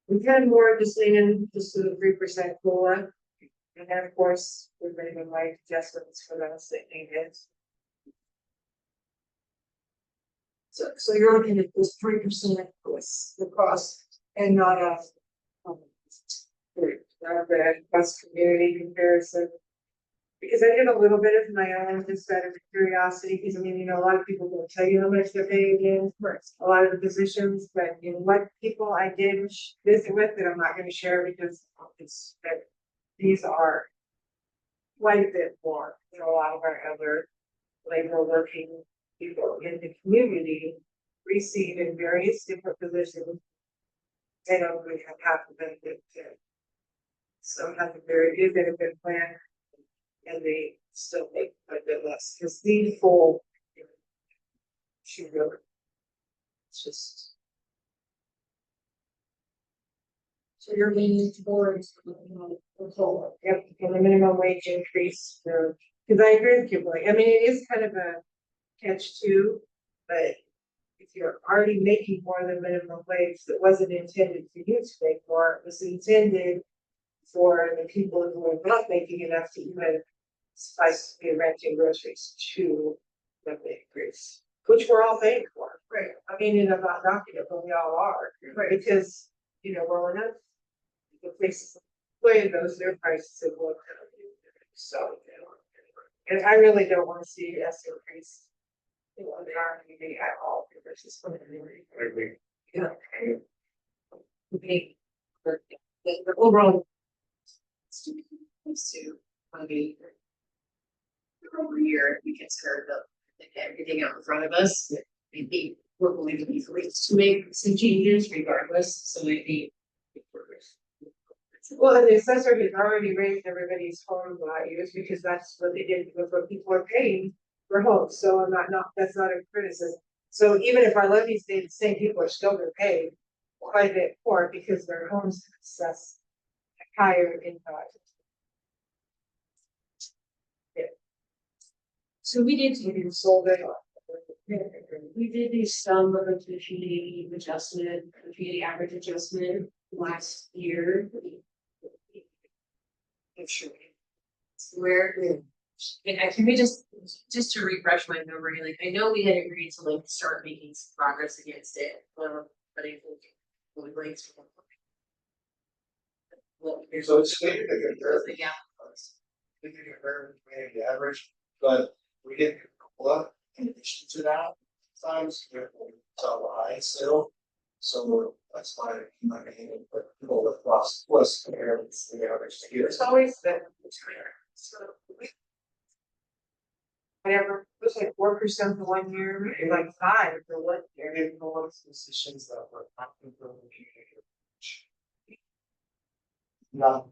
We've had more just leaning just to the 3% COLA. And then of course, we're minimum wage adjustments for those that need it. So you're looking at this 3% was the cost and not a. The cost community comparison. Because I did a little bit of my own, just out of curiosity, because I mean, a lot of people will tell you how much they're paying in for a lot of the positions, but what people I did visit with that I'm not gonna share because it's that these are quite a bit more than a lot of our other labor working people in the community receive in various different positions. They don't really have half the benefit that some have a very good benefit plan. And they still make a bit less, because the full. She really. It's just. So you're leaning towards the whole. Yep, and the minimum wage increase for, because I agree with you, Blake, I mean, it is kind of a catch too, but. If you're already making more than minimum wage, that wasn't intended for you to make more, it was intended. For the people who are not making enough to even. Spice to be renting groceries to the increase. which we're all paying for. Right. I mean, and I'm not knocking it, but we all are, right, because, well enough. The places, way those, their prices have looked. So. And I really don't wanna see us increase. The RMD at all, versus. I agree. Yeah. The overall. To maybe. Over here, we consider everything out in front of us, maybe we're going to be forced to make some changes regardless, so maybe. Well, and the assessor has already raised everybody's home values because that's what they did with what people are paying for homes, so I'm not, that's not a criticism. So even if our levy stayed the same, people are still gonna pay quite a bit more because their homes assess higher in value. So we did, You sold it. we did do some of the community adjustment, community average adjustment last year. I'm sure. Where, and can we just to refresh my memory, like, I know we had agreed to like start making some progress against it, but I think we like. Well, So it's stated that the gap was. we can compare community average, but we didn't pull up in addition to that. Times it's all high still, so that's why I mean, but people with plus compared to the average here. It's always been. So. Whatever, it was like 4% for 1 year, maybe like 5 for 1 year. There are no positions that were not in the community. No.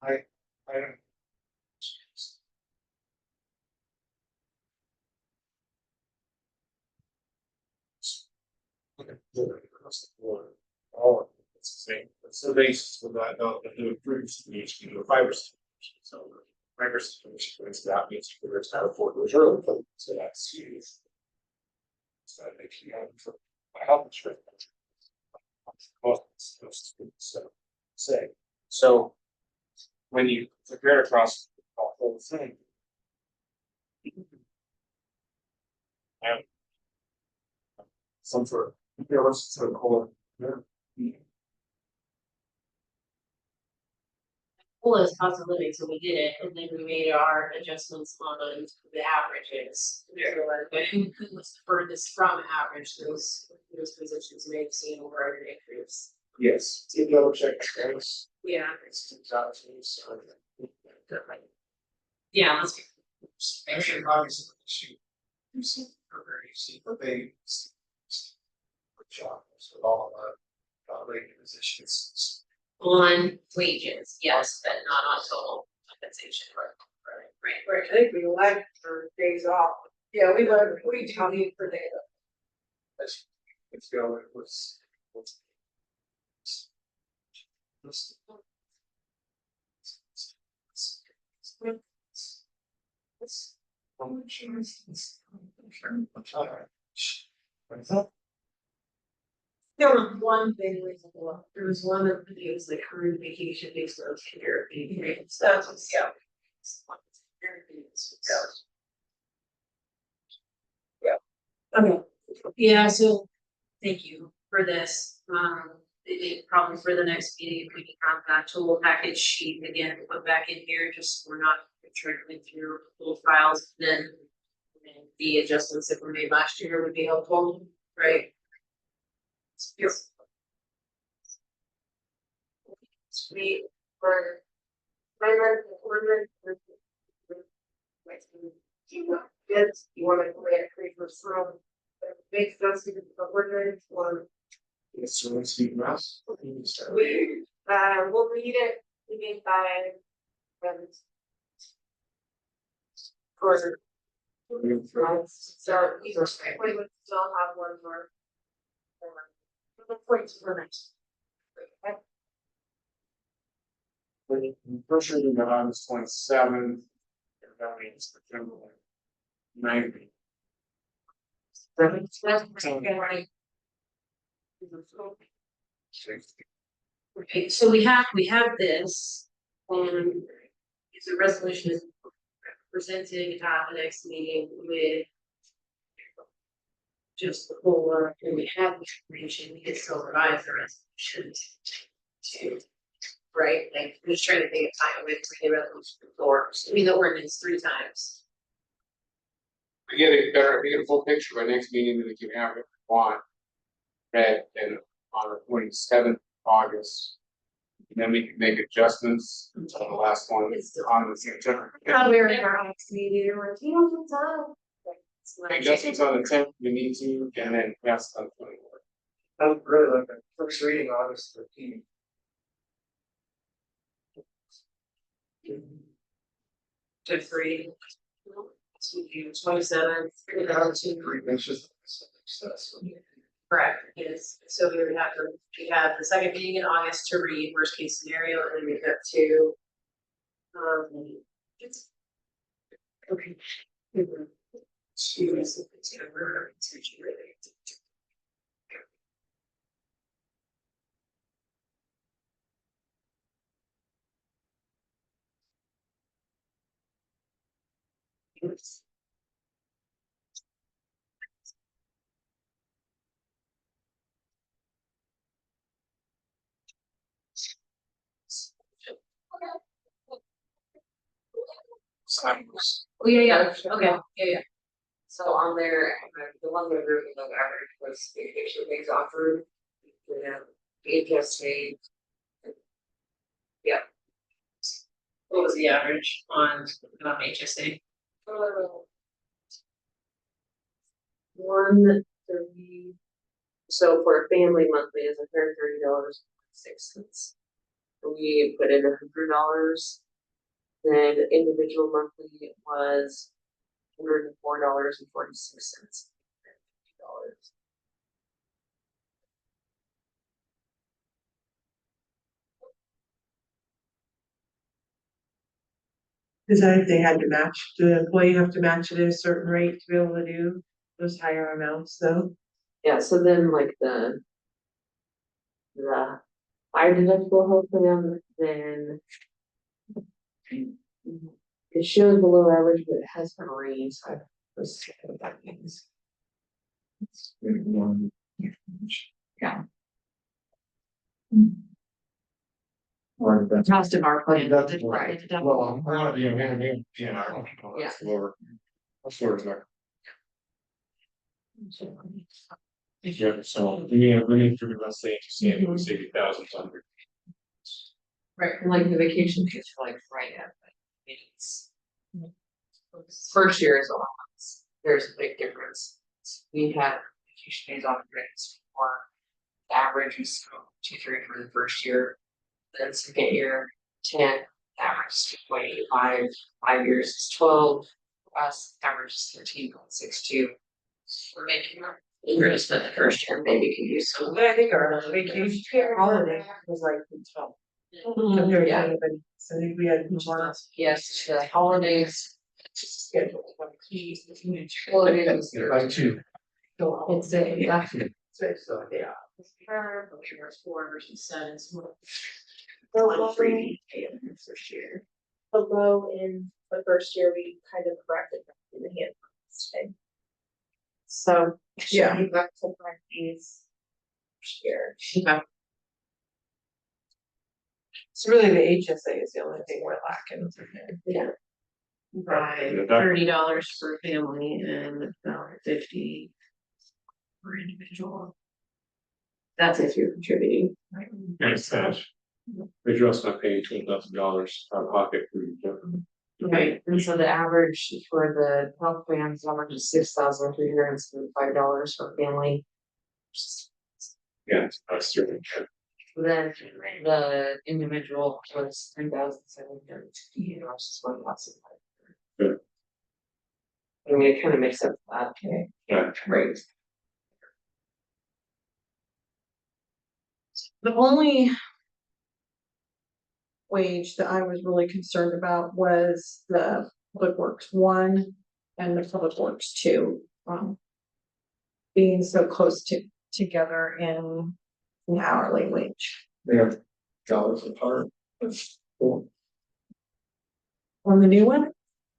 I don't. Across the board, all of it's the same, it's the basis of that, the improved solution to a fiber solution, so. Fiber solution, that means it's not a foreclosure, so that's huge. So that makes you have for my health insurance. So, say, so. When you compare it across the whole thing. And. Some sort of, let's sort of call it. Well, as cost of living, so we did it, and then we made our adjustments on the averages. Who was the furthest from average, those positions may have seen over an increase. Yes, take double check. It's Yeah. 2,000, so. Yeah, let's. Actually, obviously, you see, but they. Good job, so all rating positions. On wages, yes, but not on total compensation. Right. I think we left for days off. Yeah, we left, we tell you for days. Let's go, it was. There was one thing reasonable. There was one that it was like earned vacation based on tenure. So that's what's Okay, yeah, so thank you for this. Probably for the next meeting, if we can have that tool package sheet again, put back in here, just so we're not trickling through old files, then. The adjustments that were made last year would be helpful, right? Yes. Sweet for. Yes, you want to create from. Makes sense to the ordinance or. It's so let's see, Russ. We'll read it, again by. Or. So, we would still have one more. The points for next. First reading of August 27th. That means September 90. Okay, so we have this, it's a resolution is presented at the next meeting with just before, when we had the information, we could still revise the resolution to, right, like, I'm just trying to think of time with the resolution before, I mean, the ordinance 3 times. We get a better, we get a full picture by next meeting, then we can have it on. Read and on the 27th August. And then we can make adjustments until the last one is on the September. Probably our next meeting, or like, you know, it's on. Adjustments on the 10th, we need to, and then pass on the 24th. I would really like a first reading August 13th. To 3. So we do 27th, It's just. correct, yes, so we would have to, we have the second meeting in August to read worst case scenario, and then we have to. It's. Okay. September, it's usually really. Yes. Oh, yeah, okay, yeah. So on there, the one that really low average was vacation days offered. We have HSA. Yeah. What was the average on HSA? 130. So for a family monthly is $130.06. We put in $100. Then individual monthly was $104.46. Is that if they had to match, the employee have to match it at a certain rate to be able to do those higher amounts though? Yeah, so then like the higher deductible health plan, then it shows below average, but it has been raised, so I was checking what that means. Yeah. Or that's. Cost of our plan. That's Right. Well, I wanna be a man, Yeah. Yeah. Lower. Floor is not. Yeah, so we need to, let's say, it's 80,000 under. Right, and like the vacation days are like right at, but it's. First year is allowance, there's a big difference. We had vacation days off rates for average is 2.3 for the first year. Then second year, 10, average is 2.85, 5 years is 12, for us, average is 13.62. We're making our, we're gonna spend the first year, maybe can use some. I think our vacation holiday was like the top. Compared to Yeah. anybody, so I think we had more. Yes, the holidays. Schedule. Holidays. By 2. It's a, yeah. So, yeah. There's 4 versus 7, so. Below First year. in the first year, we kind of corrected that in the hand today. So. Yeah. We back to correct these. Here. Okay. So really the HSA is the only thing we're lacking. Yeah. Right, $30 for family and $1.50 for individual. That's if you're contributing. Right. Yes, cash. But you're also not paying $12,000 out of pocket for your. Right, and so the average for the health plans, average is $6,375 for family. Yeah, that's true. Then the individual was $3,750, is what lots of. Good. I mean, it kind of makes up that, okay, Yeah. right. The only wage that I was really concerned about was the Public Works 1 and the Public Works 2. Being so close together in an hourly wage. They're dollars apart. Cool. On the new one,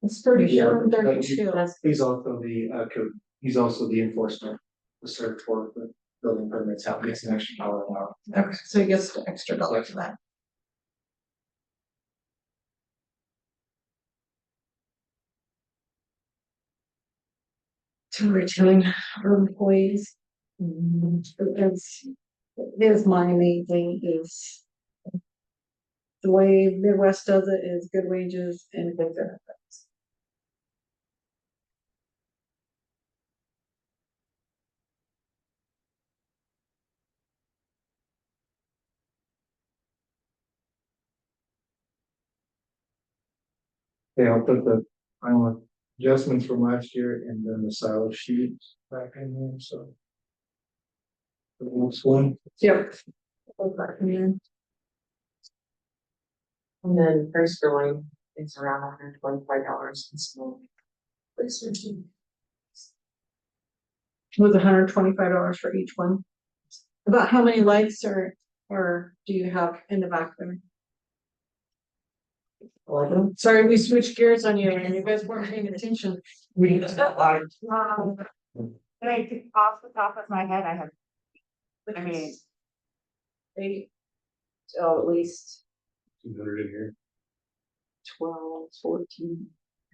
it's Yeah, but 32. He's also the, he's also the enforcement. the search for the building permits out, gets an extra dollar an hour. Okay, so he gets the extra dollar for that. To retain our employees. It's my main thing is. The way Midwest does it is good wages and good benefits. Yeah, I'll put the final adjustments from last year and then the silo sheet back in there, so. The next one. Yep. And then price for line is around $125 and small. Was $125 for each one. About how many lights or do you have in the back there? Sorry, we switched gears on you and you guys weren't paying attention. We just got like, Like, off the top of my head, I have, I mean, 8, so at least 200 in here. 12, 14.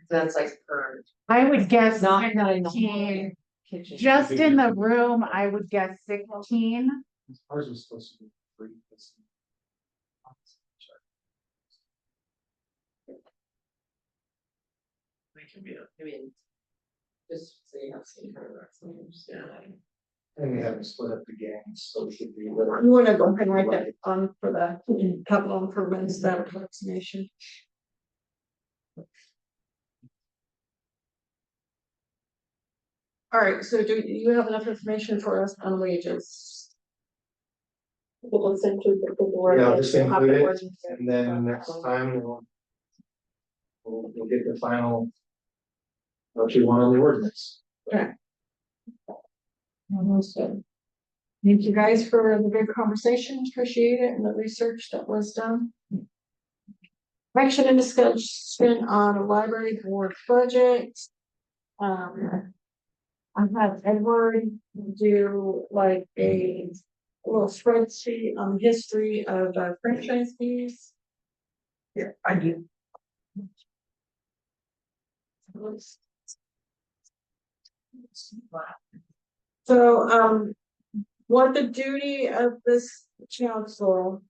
That's like per. I would guess Not counting the 16. kitchen. Just in the room, I would guess 16. Ours was supposed to be free. I mean, just so you have some kind of reference, yeah. And we haven't split up the gangs, so we should be. You wanna go ahead and write that on for the capital improvements, that approximation. All right, so do you have enough information for us on wages? We'll send to the board. Yeah, I'll just We'll have include the it, ordinance. and then next time we'll get the final. What you want on the ordinance. Almost done. Thank you guys for the big conversation, appreciate it, and the research that was done. Action and discussion on a library board budget. I've had Edward do like a little spreadsheet on the history of franchise fees. yeah, I do. So, what the duty of this council,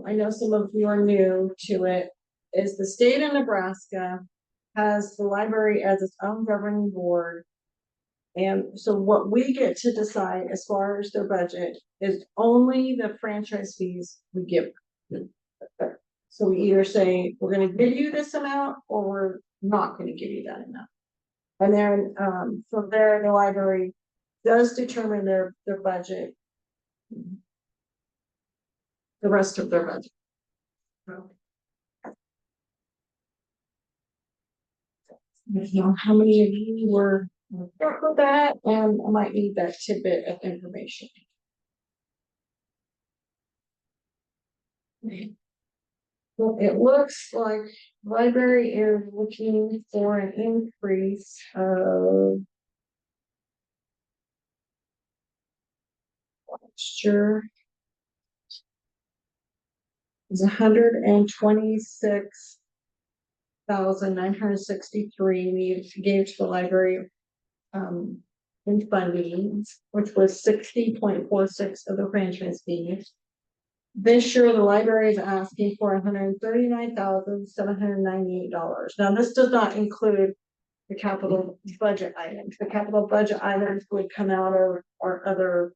I know some of you are new to it, is the state of Nebraska has the library as its own governing board. And so what we get to decide as far as their budget is only the franchise fees we give. So we either say, we're gonna give you this amount, or we're not gonna give you that amount. And then, from there, the library does determine their budget. The rest of their budget. I don't know how many of you were struck with that, and I might need that tidbit of information. Well, it looks like library is looking for an increase of. Sure. It's $126,963 we gave to the library. In funding, which was 60.46 of the franchise fees. This year, the library is asking for $139,798. Now, this does not include the capital budget items. The capital budget items would come out of our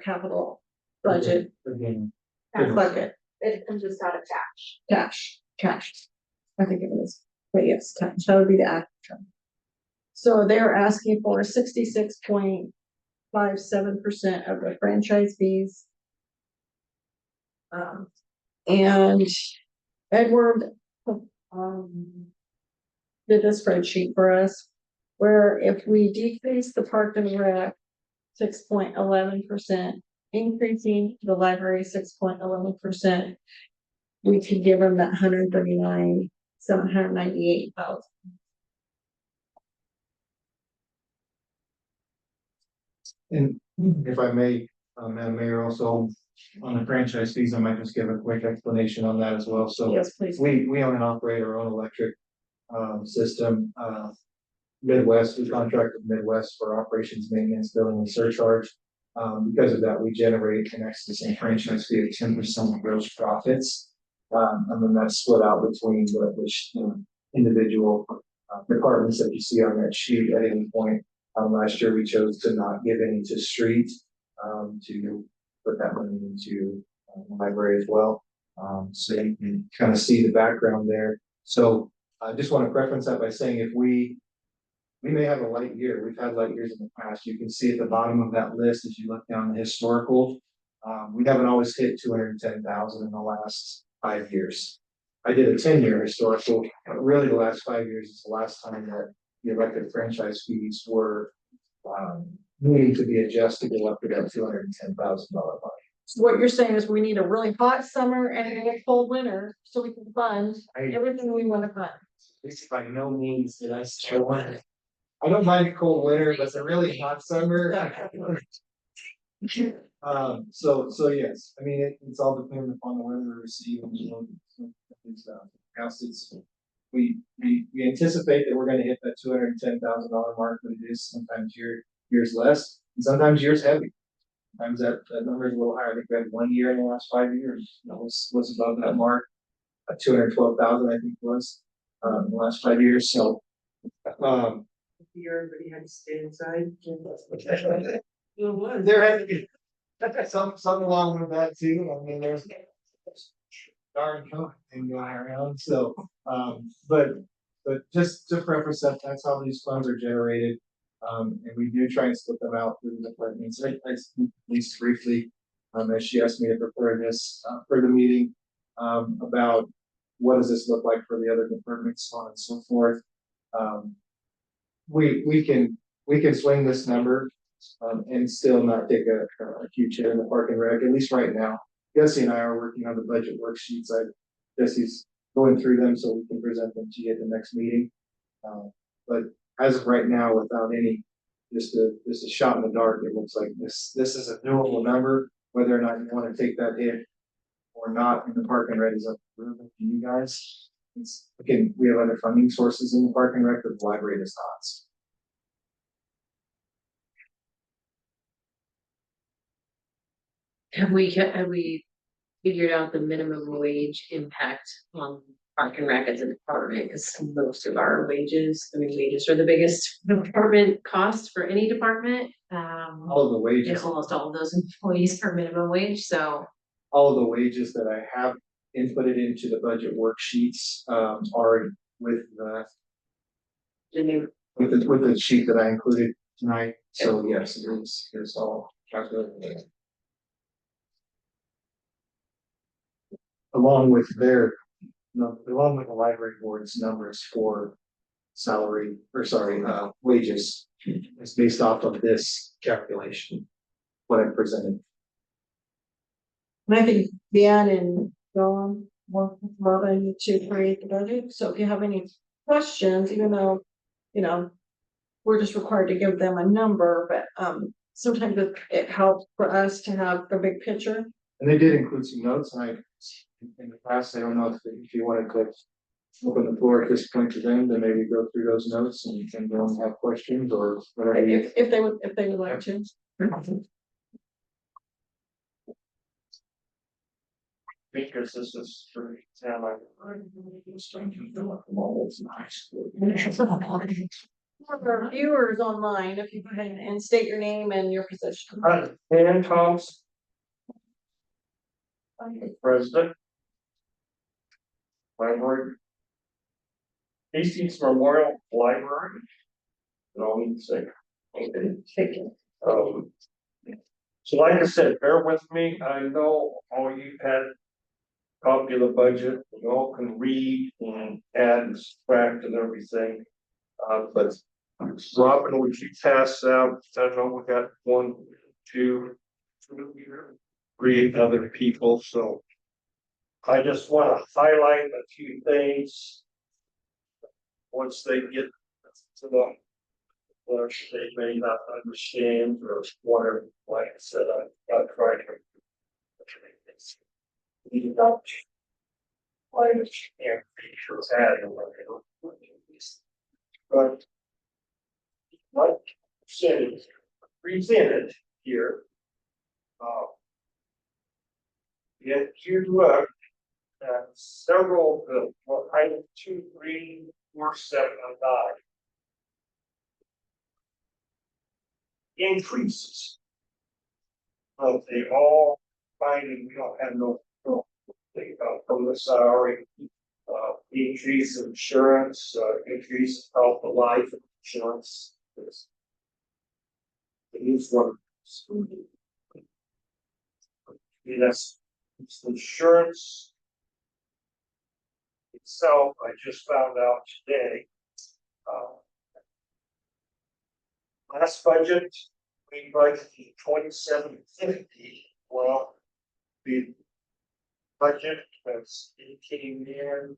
capital budget Again. bucket. It comes just out of cash. Cash. I think it is, but yes, cash, that would be the actual. So they're asking for 66.57% of the franchise fees. And Edward, did a spreadsheet for us, where if we decrease the park and rec 6.11%, increasing the library 6.11%, we could give them that $139,798. And If I may, Madam Mayor, also on the franchise fees, I might just give a quick explanation on that as well. So Yes, please. we own and operate our own electric system. Midwest, we contract with Midwest for operations, maintenance, billing and surcharge. Because of that, we generate an excess in franchise fee of 10% of gross profits. And then that's split out between the individual departments that you see on that sheet at any point. Last year, we chose to not give any to street, to put that money into the library as well. So you can kind of see the background there. So I just want to preference that by saying if we may have a light year. We've had light years in the past. You can see at the bottom of that list, if you look down the historical, we haven't always hit 210,000 in the last 5 years. I did a 10-year historical, but really the last 5 years is the last time that the elected franchise fees were needing to be adjusted to go up to that $210,000 mark. So what you're saying is we need a really hot summer and a really cold winter so we can fund everything we want to fund. This by no means did I still want it. I don't mind a cold winter, but a really hot summer. So yes, I mean, it's all dependent upon the weather we receive and, we anticipate that we're gonna hit that $210,000 mark, but it is sometimes years less, and sometimes years heavy. Sometimes that number is a little higher. I think we had 1 year in the last 5 years, that was above that mark. 212,000, I think was, in the last 5 years, so. Here, everybody had to stay inside. There has to be some along with that too. I mean, there's darn COVID thing going around. So, but just to preface that, that's how these funds are generated. And we do try and split them out through the departments. I speak at least briefly, as she asked me to prepare this for the meeting, about what does this look like for the other departments, so on and so forth. We can swing this number and still not take a huge hit in the park and rec, at least right now. Jesse and I are working on the budget worksheets. Jesse's going through them so we can present them to you at the next meeting. But as of right now, without any, just a shot in the dark, it looks like this is a doable number. Whether or not you want to take that hit or not in the park and rec is up to you guys. Again, we have other funding sources in the park and rec, but the library does not. Have we figured out the minimum wage impact on Park and Rec as a department? Because most of our wages are the biggest department cost for any department. All of the wages, Almost all of those employees are minimum wage, so. all of the wages that I have inputted into the budget worksheets are with the sheet that I included tonight. So yes, it's all calculated. Along with along with the library board's numbers for wages. It's based off of this calculation, what I presented. And I think Dan and Dawn work with Robin to create the budget. So if you have any questions, even though, we're just required to give them a number, but sometimes it helps for us to have the big picture. And they did include some notes, and in the past, I don't know if you wanted to open the floor at this point to them, then maybe go through those notes and you can go and have questions or whatever. If they would like to. Because this is for exam, For viewers online, if you go ahead and state your name and your position. Dan Thompson, President. Library. Hastings Memorial Library. And all need to say. Thank you. So like I said, bear with me. I know all you had a copy of the budget. You all can read and add and subtract and everything. But Robin, would you pass out? I know we got 1, 2, 3 other people, so I just want to highlight a few things. Once they get to the or they may not understand or whatever, like I said, I tried to. Lead up to. Why and features added. But. Like said, presented here. Yet you look at several of the, what, item 2, 3, 4, 7, and 9. Increases. But they all finding we don't have no think about from the salary. Increase in insurance, increase of health and life insurance. It is one. Yes, it's insurance. Itself, I just found out today. Last budget, we budgeted 2750. Well, the budget was indicating there.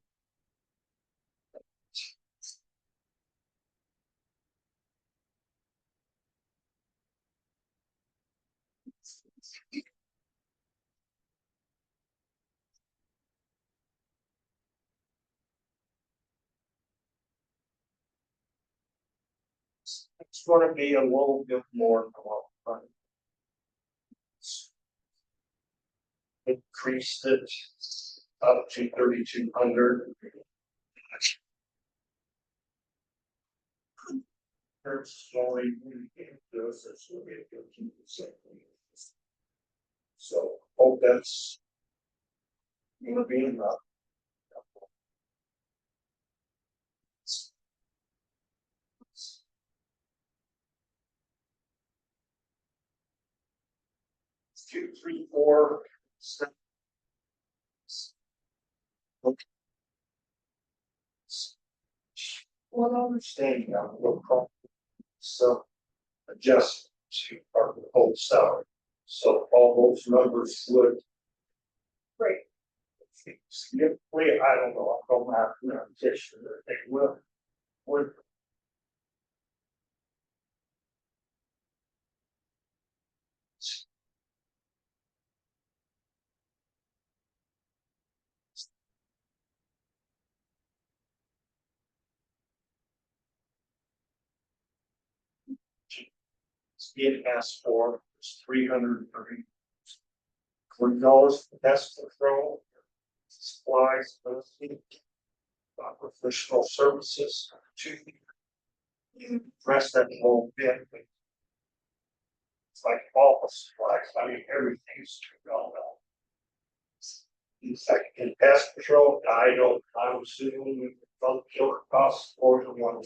It's going to be a little bit more than increased it up to 3,200. So hope that's gonna be enough. Two, three, four, seven. Well, understanding on no problem. So adjust to our whole salary. So all those numbers would. Great. Significantly, I don't know, I'll go back to the petition, they will. Would. Being asked for is $330 for pest control, supplies, professional services to address that whole bit. It's like office supplies, I mean, everything's $2. In fact, in pest control, I'm assuming from killer costs or the one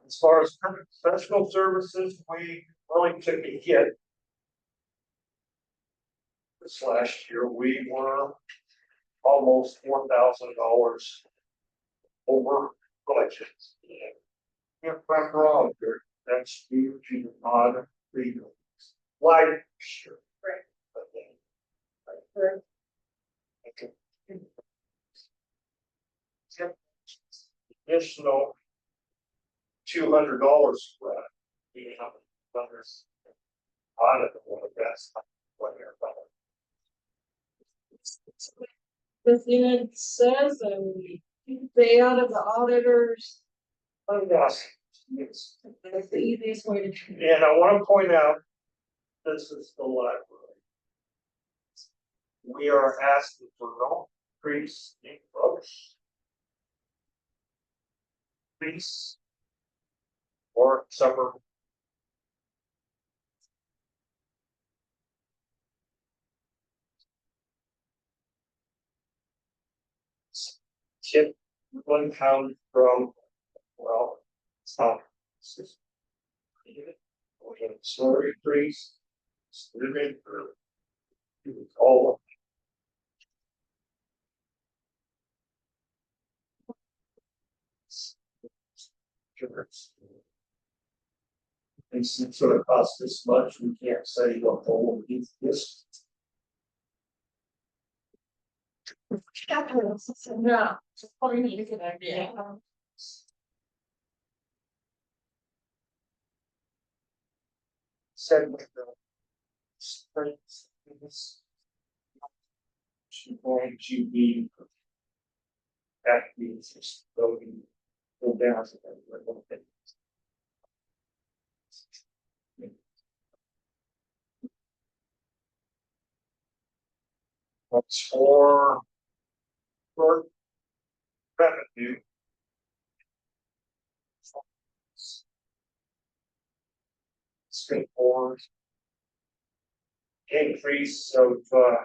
as far as professional services, we really took a hit. This last year, we were almost $4,000 over budget. If I'm wrong, that's due to the odd freedom. Why? Sure. Right. Okay. Additional $200 for that. You know, others audit one of the best. The thing it says, they out of the auditors, Yes. Yes. that's the easiest way to. And I want to point out, this is the library. We are asking for no increase in books. Please. Or summer. Tip one pound from, well, stop. Sorry, please. All and since it costs this much, we can't say what whole needs this. No, it's probably a good idea. Said with the. Springs. She's going to be. That means it's going. Go down to that little bit. What's for revenue. Straightforward. Increase of oh,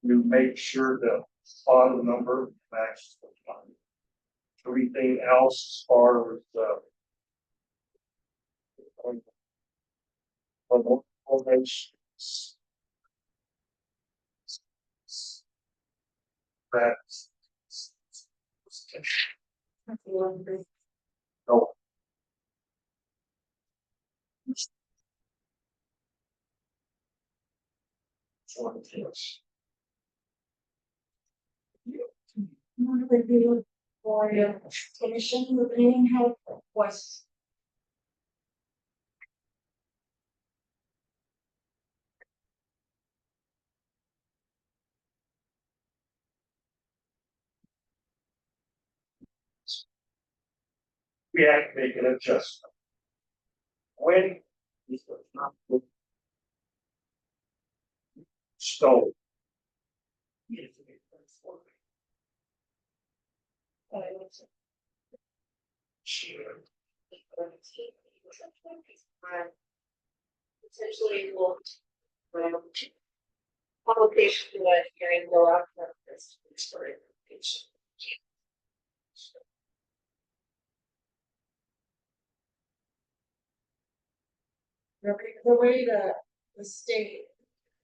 you make sure the bottom number matches the line. Everything else as far as formations. That's. No. For your finishing the meeting have was. We have to make an adjustment. When. Stone. Sure. Essentially, will. Publication to that hearing go up for this. The way the state,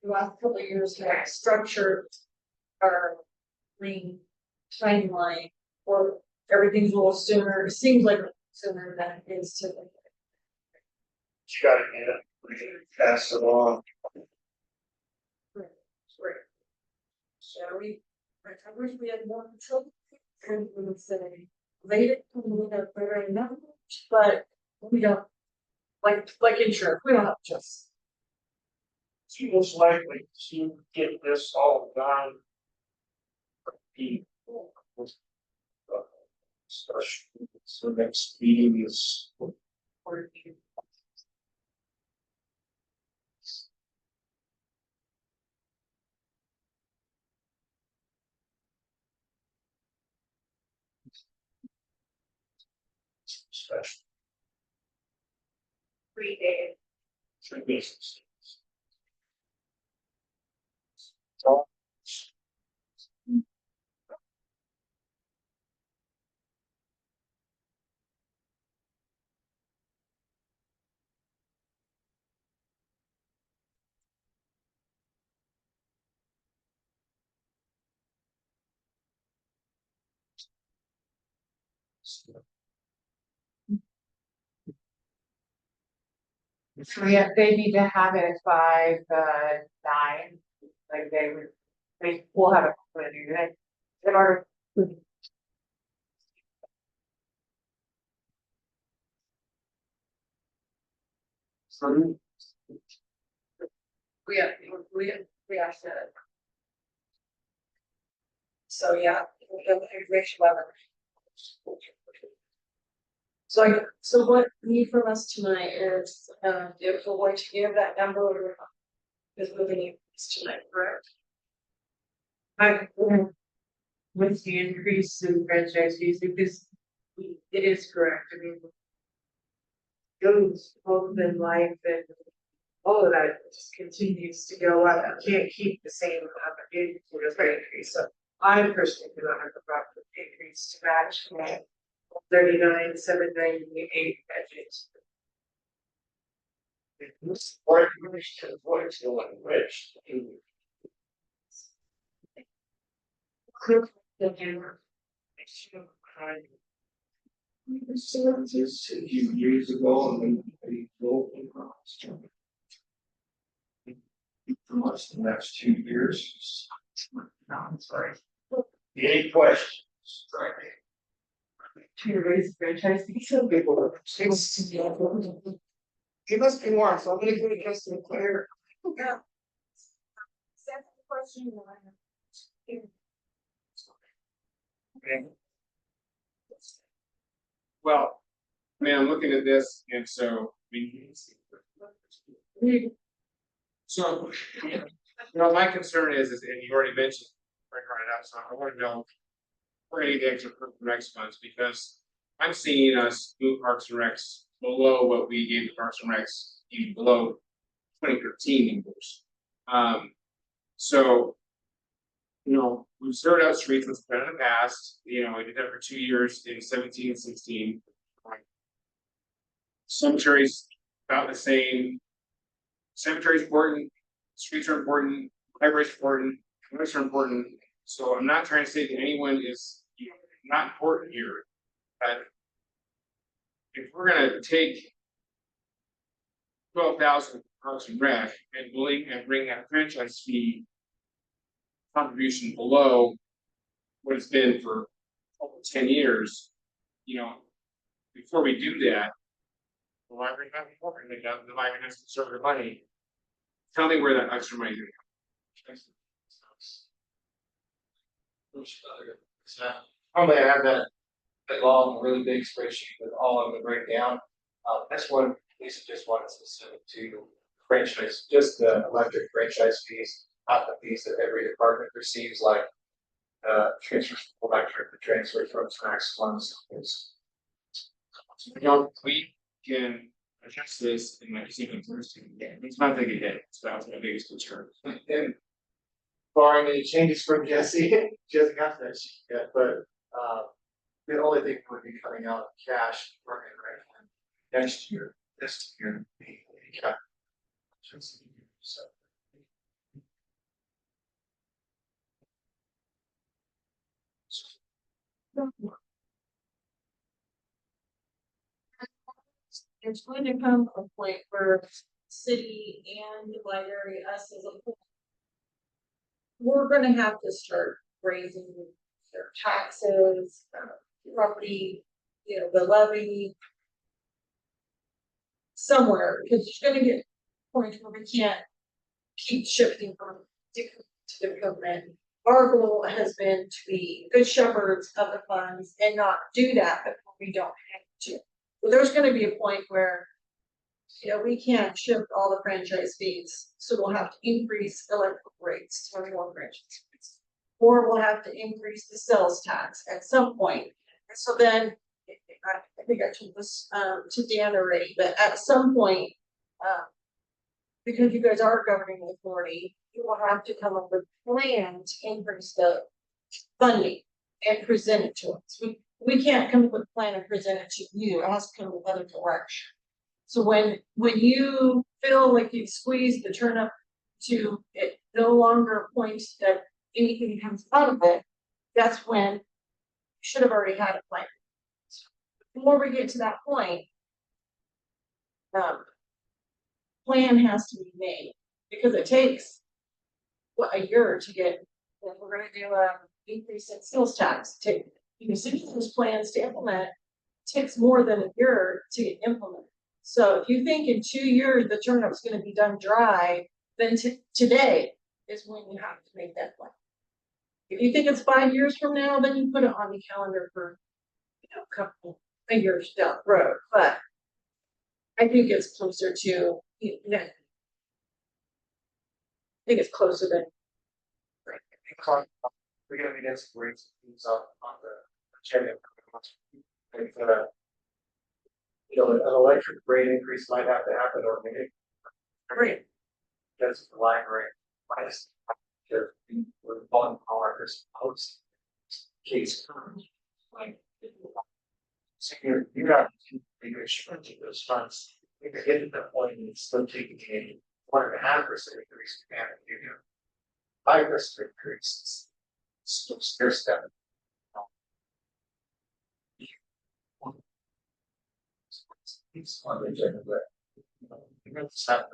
the last couple of years have structured our green timeline, or everything's a little sooner, it seems like sooner than it is typically. You gotta get it, pass it on. Right. Shall we, I wish we had more control, and we would say, later, we have better numbers, but we don't. Like insurance, we don't have just. It's most likely to get this all done. The. Discussion, so next meeting is. Special. 3 days. 3 business days. So. So yeah, they need to have it by the 9, like they will have it for you, they've already. So. We asked that. So, yeah, information level. So what we need from us tonight is, if we're going to give that number. Is moving tonight, correct? With the increase in franchise fees, because it is correct, I mean. Goes both in life and all of that just continues to go up, you can't keep the same increase, so. I personally do not have a problem with increase to match 39,798 budget. Or what's going rich. Clear the camera. Services a few years ago, and then they go for us the next 2 years. No, I'm sorry. Any questions? To raise franchise fees, so people. He must be more, so I'm gonna give it just to Claire. Yeah. That's the question that I have. Well, I mean, I'm looking at this, and so, so, my concern is, and you already mentioned, right out, so I wanna know. We're gonna get the extra for next month, because I'm seeing us move Parks and Recs below what we gave the Parks and Recs, even below 2013 numbers. So. We've zeroed out streets, what's been in the past, we did that for 2 years in 17 and 16. Cemeteries about the same. Cemeteries important, streets are important, libraries are important, communities are important, so I'm not trying to say that anyone is not important here. But if we're gonna take 12,000 Parks and Rec and bring that franchise fee contribution below what it's been for over 10 years, before we do that, the library not important, the library has to serve their money. Tell me where that extra money is gonna come. Probably I have that long, really big spreadsheet with all of the breakdown. This one, Lisa just wanted specific to franchise, just the electric franchise fees, not the fees that every department receives, like transfers from electric, the transfer from tax funds. We can adjust this in like second Thursday. It's not big a hit, so that's my biggest concern. And barring any changes from Jesse, she hasn't got that sheet yet, but the only thing would be coming out of cash running right next year, this year. So. There's going to come a point where city and the library, us as a whole. We're gonna have to start raising their taxes, property, the levy. Somewhere, because there's gonna get points where we can't keep shifting from different to different. Our goal has been to be good shepherds of the funds and not do that before we don't have to. Well, there's gonna be a point where, we can't shift all the franchise fees, so we'll have to increase electrical rates for more franchise fees. Or we'll have to increase the sales tax at some point. And so then, I think I told this to Dan already, but at some point, because you guys are governing authority, you will have to come up with a plan to increase the funding and present it to us. We can't come up with a plan and present it to you, it has to come with other direction. So when you feel like you've squeezed the turnip to it no longer points that anything comes out of it, that's when you should have already had a plan. The more we get to that point, plan has to be made, because it takes a year to get, if we're gonna do a increase in sales tax, some of those plans to implement takes more than a year to implement. So if you think in 2 years the turnip's gonna be done dry, then today is when you have to make that plan. If you think it's 5 years from now, then you put it on the calendar for, a couple of years down the road, but I think it's closer to, I think it's closer than. We're gonna be getting some rates on the agenda. An electric rate increase might have to happen, or maybe. Great. Because the library, minus, we're falling all our post case. So you're not bigger shrinks of those funds. If you get to that point, and it's still taking a 1.5% increase, and you do 5% increase, still stair step. It's on the agenda, but. It's not-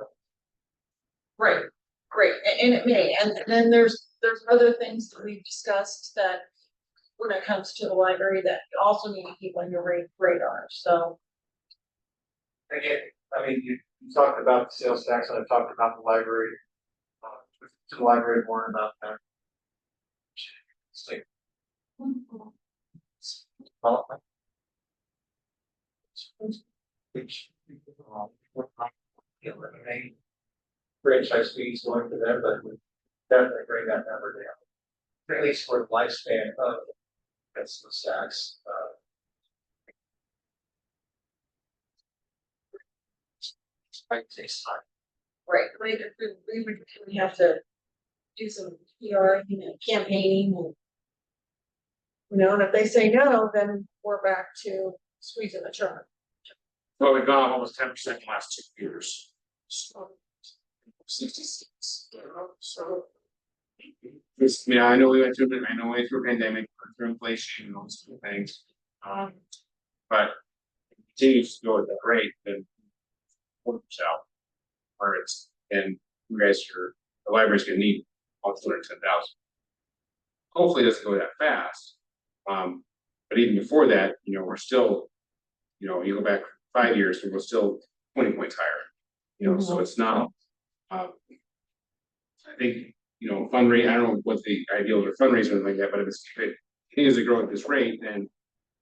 Right, great, and it may, and then there's other things that we've discussed that. When it comes to the library that you also need to keep on your radar, so. Again, I mean, you talked about the sales tax, and I talked about the library. To the library more about that. It's like. Development. Which. Eliminate. Franchise fees going to them, but we definitely bring that number down. At least for the lifespan of. That's the tax, Right, takes time. Right, we have to do some PR, campaigning. And if they say no, then we're back to squeezing the charm. Well, we've gone almost 10% in the last 2 years. So 66. So. I know we went through a pandemic, through inflation and all those sort of things. But if it continues to go at that rate, then. Works out. Where it's, and you guys are, the library's gonna need all 210,000. Hopefully it doesn't go that fast. But even before that, we're still, you go back 5 years, we're still 20 points higher. So it's not, I think, fundraise, I don't know what the ideal or fundraiser like that, but if it continues to grow at this rate, then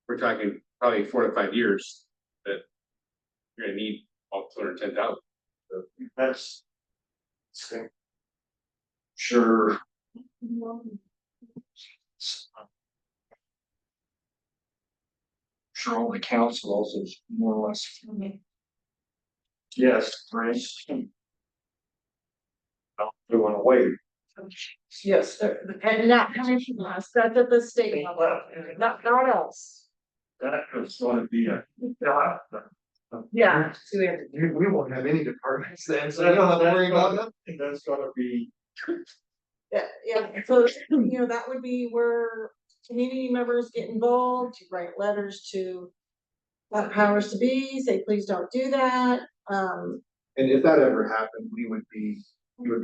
we're talking probably 4 to 5 years that you're gonna need all 210,000. That's. Sure. Sure, all the council also is more or less. Yes, right. We want to wait. Yes, and not coming from us, that's at the state level, not us. That is going to be a. Yeah. We won't have any departments then, so you don't have to worry about that. That's gonna be. Yeah, so, that would be where community members get involved, you write letters to. Powers to be, say, please don't do that, And if that ever happened, we would be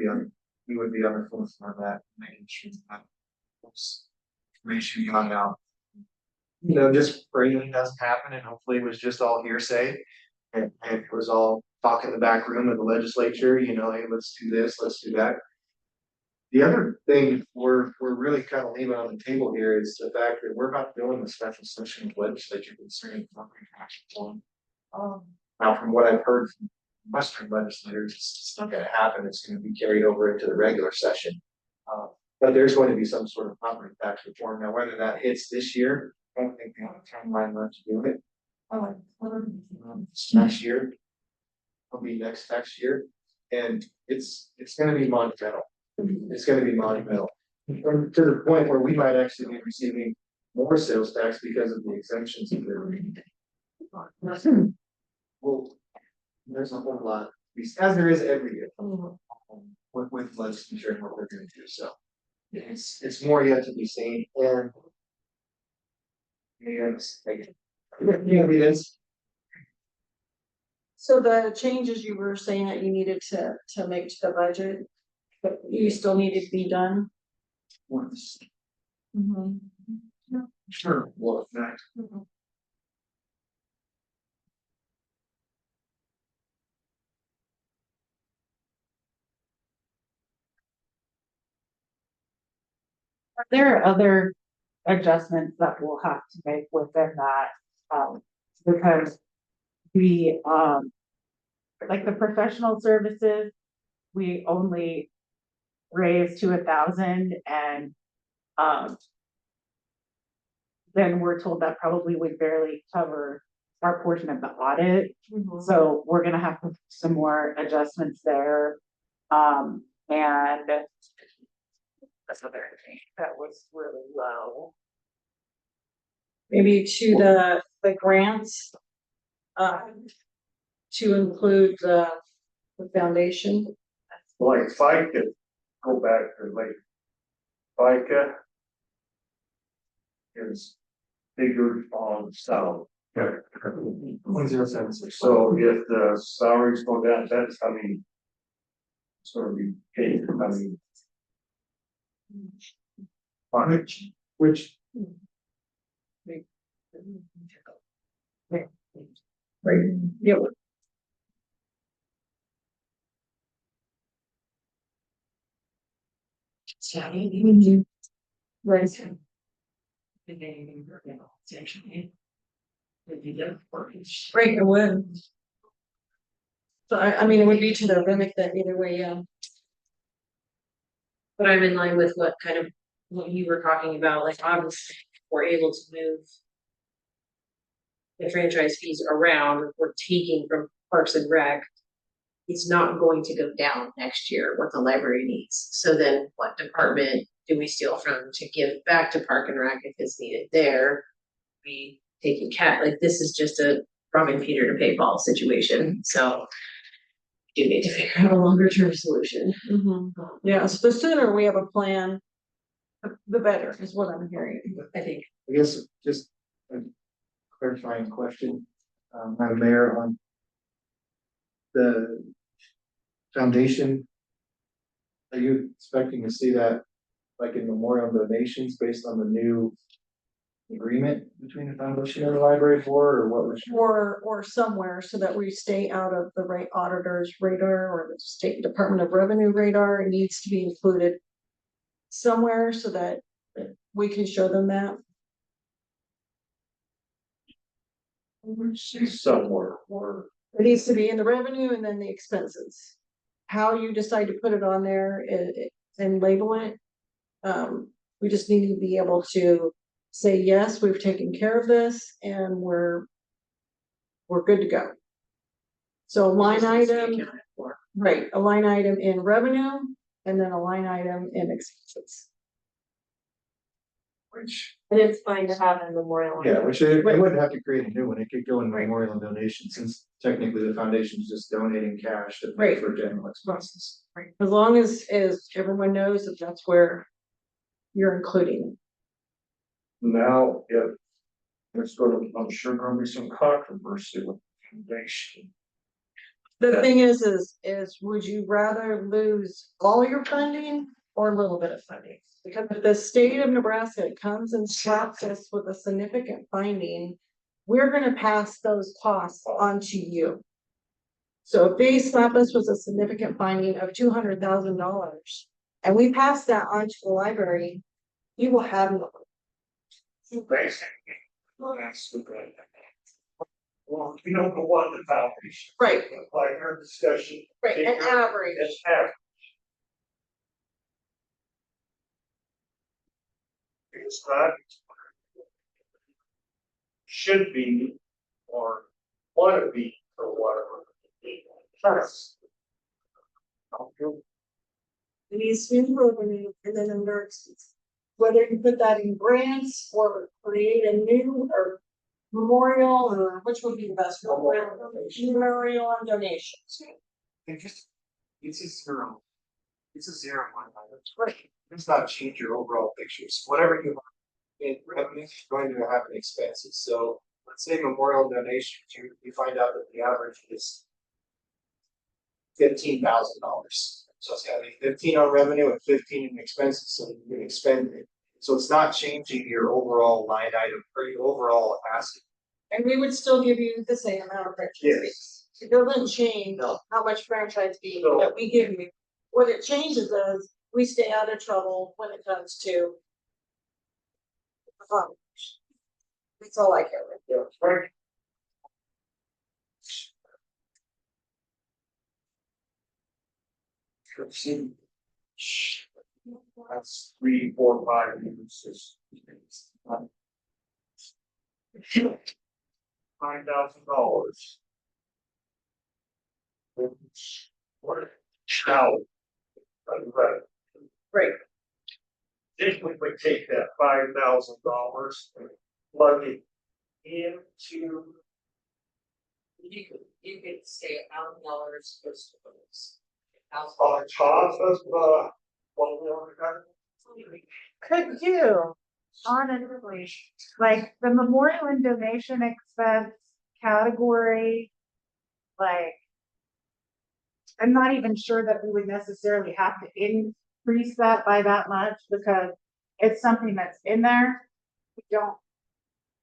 on the phone for that, making sure that. Was information young out. Just praying it doesn't happen, and hopefully it was just all hearsay. And it was all talk in the back room of the legislature, hey, let's do this, let's do that. The other thing we're really kind of leaving on the table here is the fact that we're not doing the special session of legislature concerning property tax reform. Now, from what I've heard from Western legislators, it's not gonna happen, it's gonna be carried over into the regular session. But there's going to be some sort of property tax reform. Now, whether that hits this year, I don't think they have a timeline left to do it. Next year. Will be next tax year, and it's gonna be monumental. It's gonna be monumental. To the point where we might actually be receiving more sales tax because of the exemptions that they're. Well, there's a whole lot, as there is every year. With legislature and what we're gonna do, so. It's more yet to be seen, and. Yes, it is. so the changes you were saying that you needed to make to the budget. But you still needed to be done. Once. Mhm. Sure, what next? There are other adjustments that we'll have to make within that, because we, like the professional services, we only raised to 1,000 and, then we're told that probably would barely cover our portion of the audit. So we're gonna have to do some more adjustments there. And that's another thing that was really low. Maybe to the grants. To include the foundation. Like if I could go back to like FICA is figured on salary. 1,076. So if the salaries go down, that's how many. Sort of be paid, I mean. Which, Yeah. Right. Right, it would. So I mean, it would be to their benefit either way, yeah. But I'm in line with what kind of, what you were talking about, like obviously, we're able to move. The franchise fees around, we're taking from Parks and Rec. It's not going to go down next year what the library needs, so then what department do we steal from to give back to Park and Rec if it's needed there? We taking like this is just a robbing Peter to pay Paul situation, so. Do need to figure out a longer term solution. Yeah, so the sooner we have a plan, the better is what I'm hearing, I think. I guess, just a clarifying question, Madam Mayor, on the foundation. Are you expecting to see that like in memorial donations based on the new agreement between the foundation and the library board, or what was? Or somewhere so that we stay out of the right auditor's radar or the State Department of Revenue radar. It needs to be included somewhere so that we can show them that. Somewhere, or. It needs to be in the revenue and then the expenses. How you decide to put it on there and label it. We just need to be able to say, yes, we've taken care of this and we're good to go. So line item, right, a line item in revenue and then a line item in expenses. Which, And it's fine to have a memorial. yeah, which it wouldn't have to create a new one, it could go in memorial and donation, since technically the foundation is just donating cash to pay Right. for general expenses. Right. As long as everyone knows that that's where you're including. Now, if. There's gonna, I'm sure gonna be some controversy with the foundation. The thing is would you rather lose all your funding or a little bit of funding? Because if the state of Nebraska comes and slaps us with a significant finding, we're gonna pass those costs on to you. So if they slap us with a significant finding of $200,000 and we pass that on to the library, you will have no. Basically, that's the good. Well, we don't know what the foundation. Right. Like our discussion. Right, an average. It's average. It's not. Should be, or wanna be, or whatever. Trust. It needs to be revenue and then under expenses. Whether you put that in grants or create a new or memorial, or which would be the best? Memorial and donations. And just, it's a zero. It's a zero line item. Right. Does not change your overall pictures, whatever you have in revenue is going to happen expenses, so let's say memorial donations, you find out that the average is $15,000. So it's gotta be 15 on revenue and 15 in expenses, so you can expend it. So it's not changing your overall line item or your overall asset. And we would still give you the same amount of franchise fees. It doesn't change how much franchise fee that we give you. What it changes is we stay out of trouble when it comes to. That's all I care about. Yeah, right. That's 3, 4, 5 years. $9,000. What? Now. Right. If we would take that $5,000 and plug it into. You could say $1,000 goes to those. On top of, what we already got. Could you, honestly, like the memorial and donation expense category, like. I'm not even sure that we would necessarily have to increase that by that much because it's something that's in there. We don't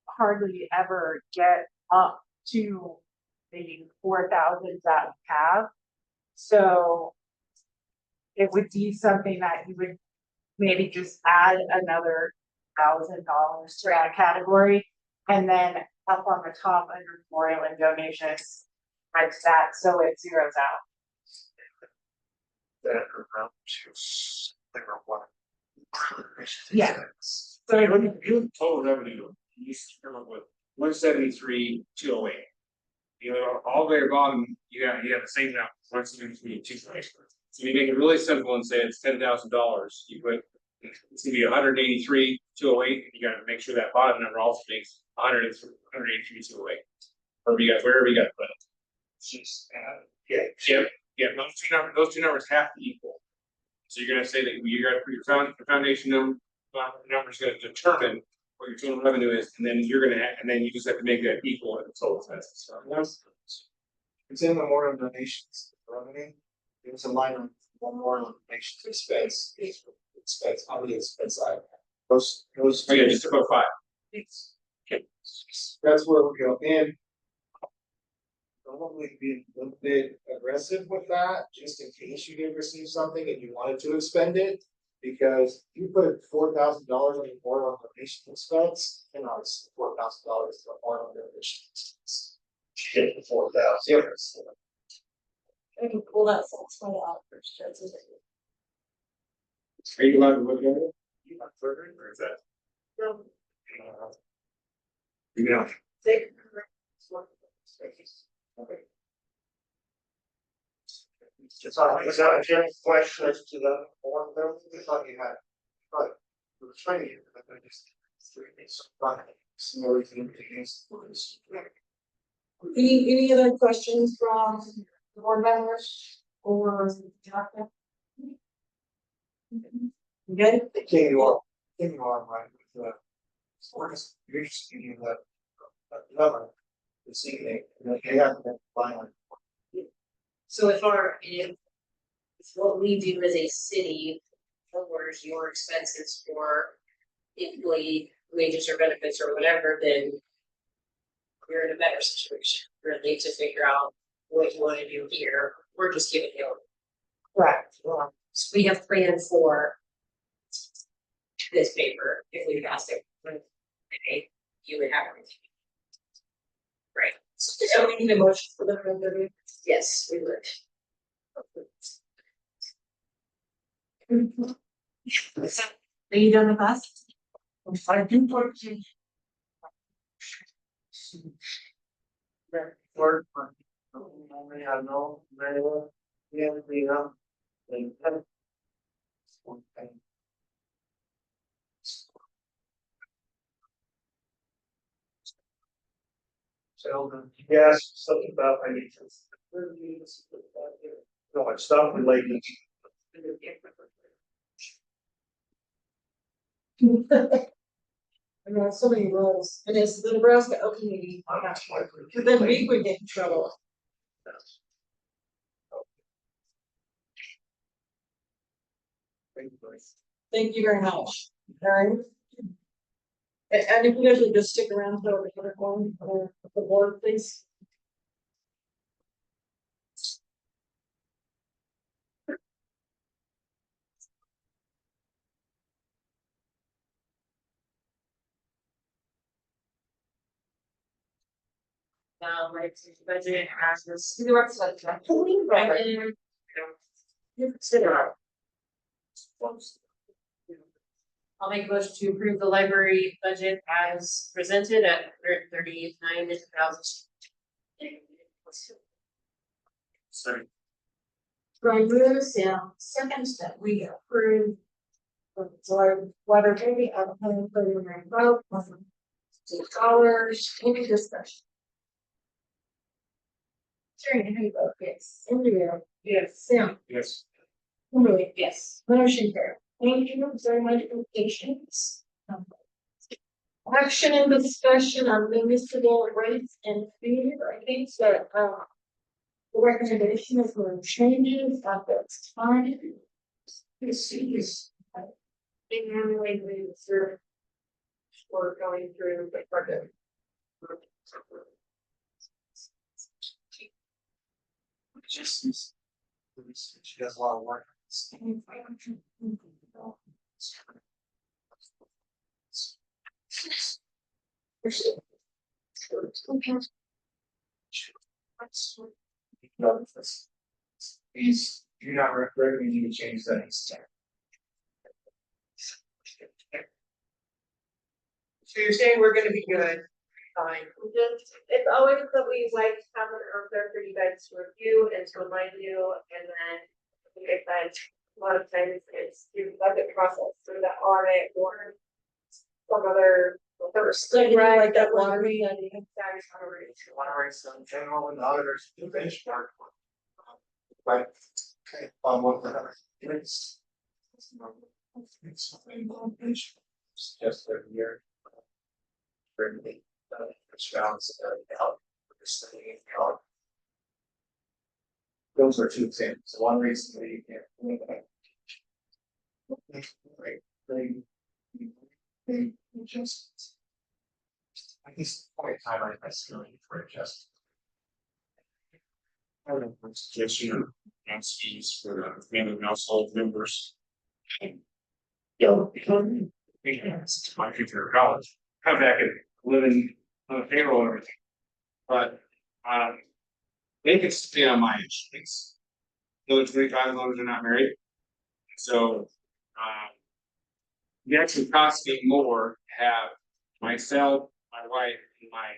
hardly ever get up to the 4,000 that we have. So it would be something that you would maybe just add another $1,000 to that category. And then up on the top under memorial and donations, like that, so it zeroes out. That amount to, like, one. Yeah. So you total revenue, you come up with 173,208. You know, all the way bottom, you have the same amount, 173,208. So you make it really simple and say it's $10,000, you put, it's gonna be 183,208, and you gotta make sure that bottom number also makes 183,208. Wherever you got to put it. It's just, Yeah, those two numbers have to equal. So you're gonna say that you gotta put your foundation number's gonna determine what your total revenue is, and then and then you just have to make that equal in the total expenses. it's in memorial donations, revenue. There's a line on memorial donations expense, on the expense side. Those. Oh yeah, just about 5. Okay. That's where we go in. Probably be a little bit aggressive with that, just in case you did receive something and you wanted to expend it. Because if you put $4,000 on your memorial donation expense, and obviously $4,000 for memorial donation expense. Hit the 4,000. I can pull that $620 first. Are you allowed to look at it? You not further, or is that? No. Yeah. Is that a general question as to the board though? I thought you had, but we were trying to, but I just. Any other questions from the board members or? Good? Continue on right with the. You're just giving the number this evening, and then they have to finally. So if what we do as a city covers your expenses for employee wages or benefits or whatever, then you're in a better situation, really, to figure out what you wanna do here. We're just giving you. Correct. So we have planned for this paper, if we passed it. You would have everything. Right. So we need a motion for the interview. Yes, we would. Are you done with us? I do want to. Word for. Only I know very well. Yeah, we know. One thing. Sheldon. Yes, something about I need to. No, it's not related. I know so many rules, and it's the Nebraska Open Meeting, because then we would get in trouble. Thank you very much, Erin. And if you guys would just stick around for the other one, or the board, please. Like budget has this. The work session. Right. Consider. I'll make a motion to approve the library budget as presented at 139,000. Sorry. Brian moves, seconds that we approve. So whether maybe I'm paying for your vote, $2, any discussion. Terry, how you vote? Yes. Andrea? Yes. Sam? Yes. Kimberly? Yes. Motion carried. Thank you very much for your patience. Action and discussion on municipal rates and fees. I think that, the recommendation is going to changes at this time. This is. Annually, we observe. We're going through the project. Just. She does a lot of work. These, you're not recommending you change that instead. So you're saying we're gonna be good, fine. It's always that we like to have it out there for you guys to review and to remind you, and then. Like I said, a lot of times it's through the budget process, through the audit or. Some other. Like that water. Want to raise some general and auditors do benchmark. Right. Okay, what the other. It's. Just a year. Really, which balance out. Those are two examples. One reason we can't. Right, they just. At this point in time, I still need for adjustment. I don't know, suggestion and fees for the family and household members. It's my future college, come back and living on a payroll and everything. But, they can stay on my insurance. Those 25 as long as they're not married. So, it actually costs me more to have myself, my wife, and my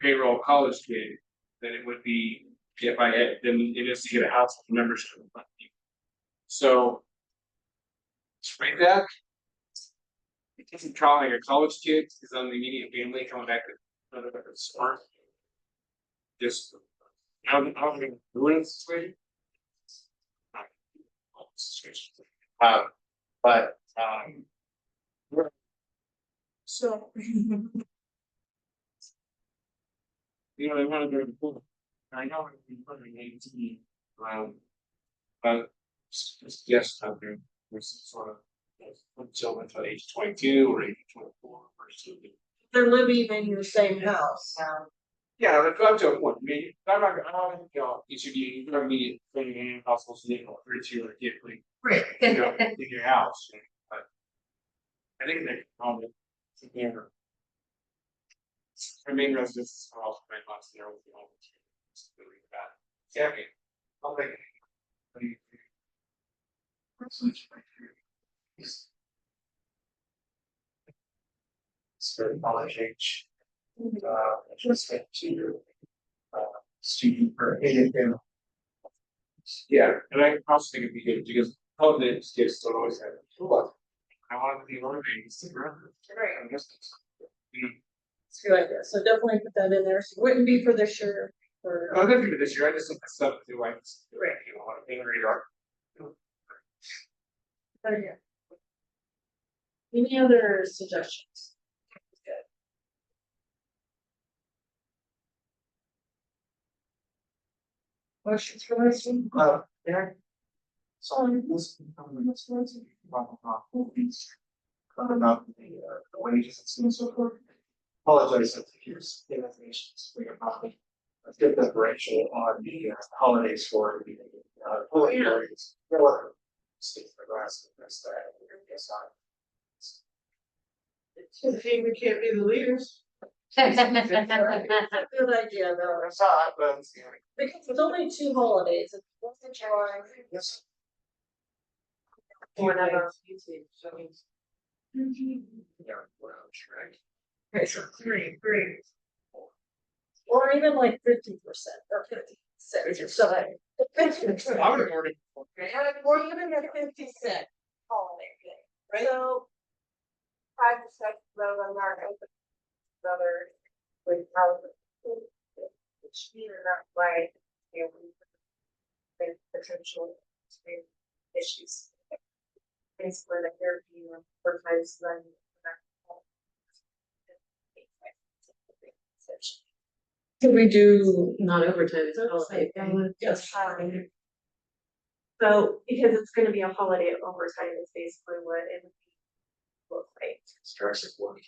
payroll college kid than it would be if I had, than it is to get a household membership. So. Straight that. It doesn't count like a college kid, because I'm the immediate family coming back to smart. Just. How we doing this way? But, So. You know, they want to go to the pool. I know it's been putting 18, but yes, out there, there's some sort of children until age 22 or age 24 or something. They're living in the same house. Yeah, that's up to a point. I mean, I'm not gonna, I don't think, it should be immediate thing in households, you know, for you to get like, Right. you know, in your house, but. I think they can together. Our main residence are also my boss there with the home. yeah, I'll make. It's very college age. Just went to. Student or AFM. Yeah, and I also think it'd be good because college kids don't always have. I want to be motivated to stick around. Right. I guess it's, you know, It's a good idea. So definitely put that in there. So it wouldn't be for this year, for. I was this year, I just looked this up to do like, right, you know, on a thing radar. Any other suggestions? Questions for this one? Yeah. So this. About the wages and so forth. Apologize if here's the informations for your copy. Let's get the differential on the holidays for the holidays. Stick the grass and that's that. Yes, It's a shame we can't be the leaders. Good idea though, That's not, but it's, you know, because it's only 2 holidays. It's 4th of July. yes. Whatever. Yeah, we're on track. Okay, so great. Or even like 50% or 50%. So. I would have already. We're even at 50-cent holiday thing, right? So. I discussed about on our open. Other. With how. Which mean or not why. You know. With potential. Issues. Basically, like therapy or times then. Could we do? Not overtime, it's holiday. Yes. So, because it's gonna be a holiday, overtime is basically what it would be. Looks like. Starts at work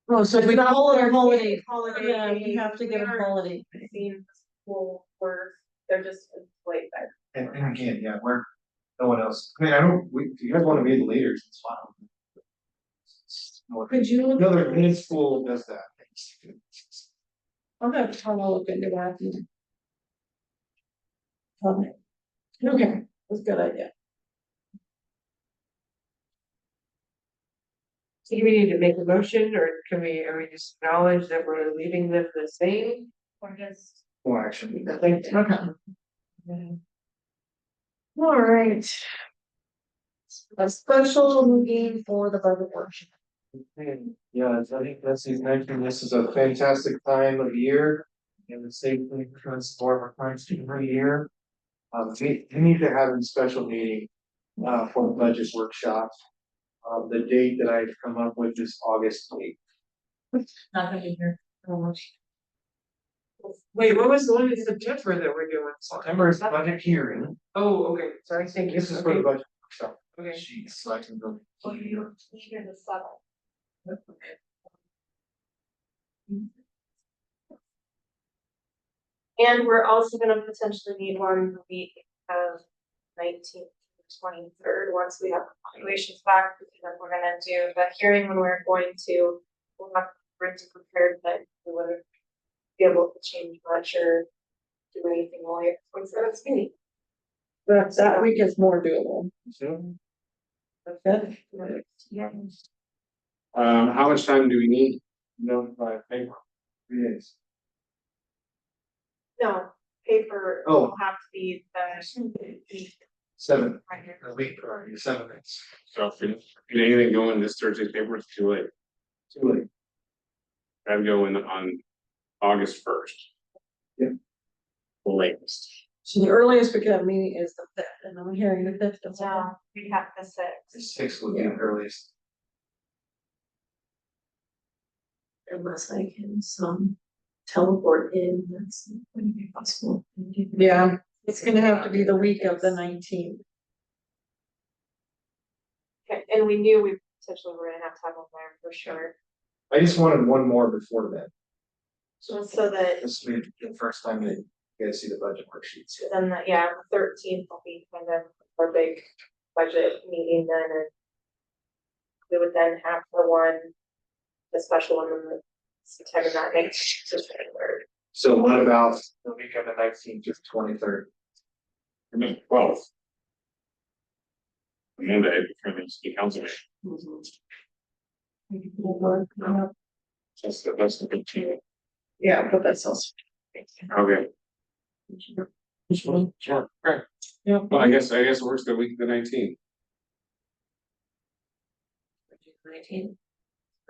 now. Oh, so if we call it a holiday, Holiday. yeah, we have to get a They're holiday. Seen school work, they're just employed by. And again, yeah, we're, no one else, I mean, I don't, if you guys wanna be the leaders, it's fine. Could you look? Another mid school does that. I'll have Tom look into that. Okay, that's a good idea. So do we need to make a motion, or are we just acknowledge that we're leaving them the same? Or just. Well, actually, Okay. All right. A special meeting for the budget workshop. yeah, I think that's he's mentioned, this is a fantastic time of year. And the same thing transform our clients to every year. We need to have a special meeting for the budget workshop. The date that I've come up with is August 8th. Not gonna be here. Wait, what was the one in September that we're doing? September is budget hearing. Oh, okay, sorry, thank you. This is for the budget workshop. Okay. Sheets, so I can go. Oh, you're here the seventh. And we're also gonna potentially need one the week of 19th, 23rd, once we have evaluations back, because then we're gonna do the hearing when we're going to. We'll have to prepared that we wouldn't be able to change much or do anything while you're going for this meeting. That week is more doable. Okay. How much time do we need? No, by paper. 3 days. No, paper Oh. will have to be the. 7, Right here. a week, or 7 days. So if anything going this Thursday's paper, it's too late. Too late. I'm going on August 1st. Yeah. Latest. So the earliest we could have a meeting is the fifth, and I'm hearing the fifth. No, we have the The 6th. 6th would be the earliest. Unless I can teleport in, that's going to be possible. Yeah, it's gonna have to be the week of the 19th. Okay, and we knew we potentially were gonna have to have one there for sure. I just wanted one more before that. So that This will be the first time that you guys see the budget worksheets. then, the 13th will be kind of our big budget meeting then, and we would then have the special one in the September, not next, just January. So what about the week of the 19th to 23rd? I mean, 12th. Monday, before the city council meeting. That's the big team. Yeah, but that's also. Okay, Sure. Right. Yeah. well, I guess it works the week of the 19th. 19th.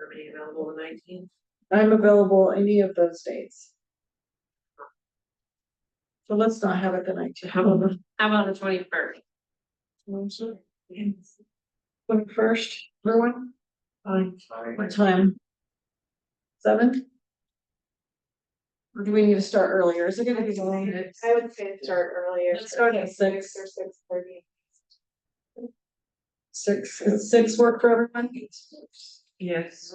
Everybody available the 19th? I'm available any of those days. So let's not have it the 19th. How about the 21st? 21st, everyone? Fine. Fine. What time? 7? Or do we need to start earlier? Is it gonna be long? I would say start earlier. Let's start at 6. Or 6:30. 6, does 6 work for everyone? Yes.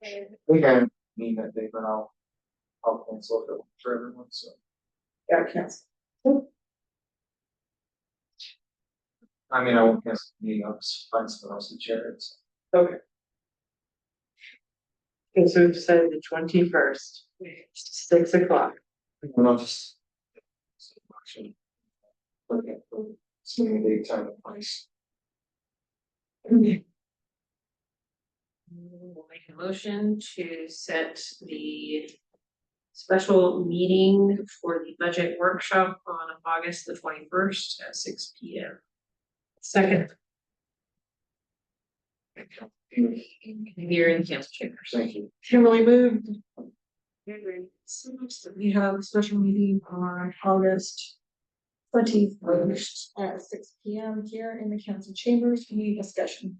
I think I mean that day, but I'll cancel it for everyone, so. Yeah, cancel. I mean, I won't cancel the meeting, I'll just find someone else to chair it. So. Okay. Okay, so we've said the 21st, 6:00. And I'll just. Okay. It's gonna be a big time and place. We'll make a motion to set the special meeting for the budget workshop on August the 21st at 6 p.m. Second. Here in the council chambers. Thank you. Kimberly moved. We have a special meeting on August 21st at 6 p.m. here in the council chambers. Any discussion?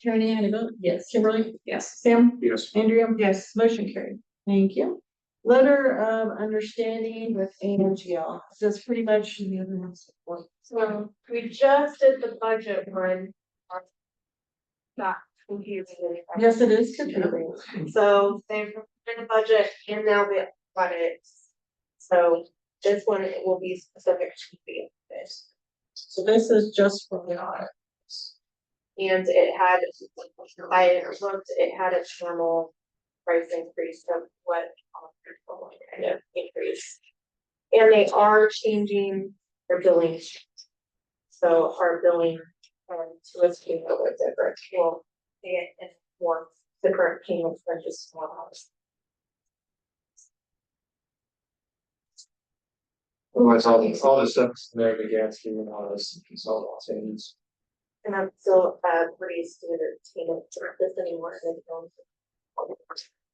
Tierney, how do you vote? Yes. Kimberly? Yes. Sam? Yes. Andrea? Yes. Motion carried. Thank you. Letter of understanding with AMGL. That's pretty much the other ones. So we just did the budget one. Not confusing. Yes, it is confusing. So they've did the budget and now the audits. So this one it will be specific to this. So this is just for the audit. And it had, I looked, it had its normal price increase of what kind of increase. And they are changing their billing. So our billing to us being a little bit different, will pay it in more the current payments than just one hours. Otherwise, all this stuff is there, the gas fee and all this, consultants and. And I'm still pretty standard payment for this anymore. And I don't-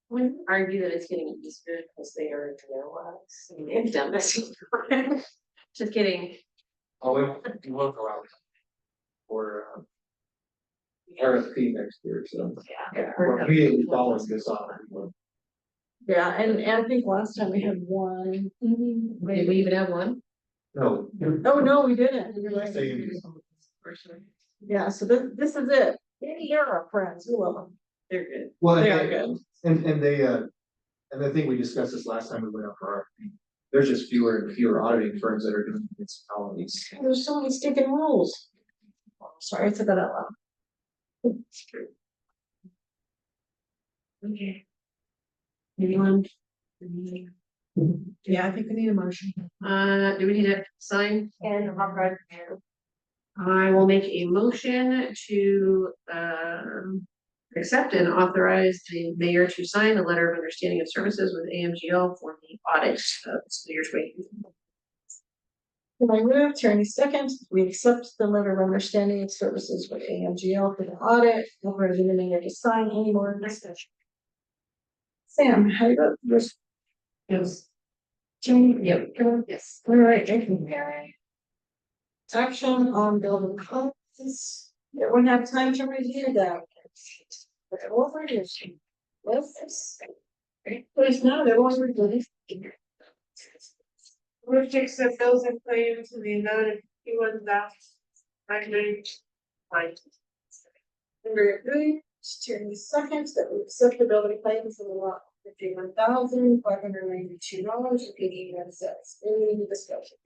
Would argue that it's getting easier because they are, they've done this. Just kidding. Oh, we will go out. For RFP next year, so. Yeah. We're immediately following this on. Yeah, and I think last time we had one. Did we even have one? No. Oh, no, we didn't. Say- Yeah, so this is it. You're our friends. We love them. They're good. Well, They are good. and they, and I think we discussed this last time we went out for RFP. There's just fewer and fewer auditing firms that are doing municipalities. There's so many sticking rules. Sorry, I said that out loud. Okay. Anyone? Yeah, I think we need a motion. Do we need to sign? And I'll write I will make a motion to, accept and authorize the mayor to sign a letter of understanding of services with AMGL for the audit of fiscal year 20. Can I move, Tierney second, we accept the letter of understanding of services with AMGL for the audit, authorizing the mayor to sign any more discussion. Sam, how do you vote? Yes. Yes. Tierney? Yep. Yes. All right, thank you, Mary. Action on building codes. Everyone have time to review that. Over here. Let's. Please now, everyone review. We'll fix the bills and claims in the amount of $51,995. Very good. Tierney second, that we accept the building claims of the lot $51,592.81. Any discussion?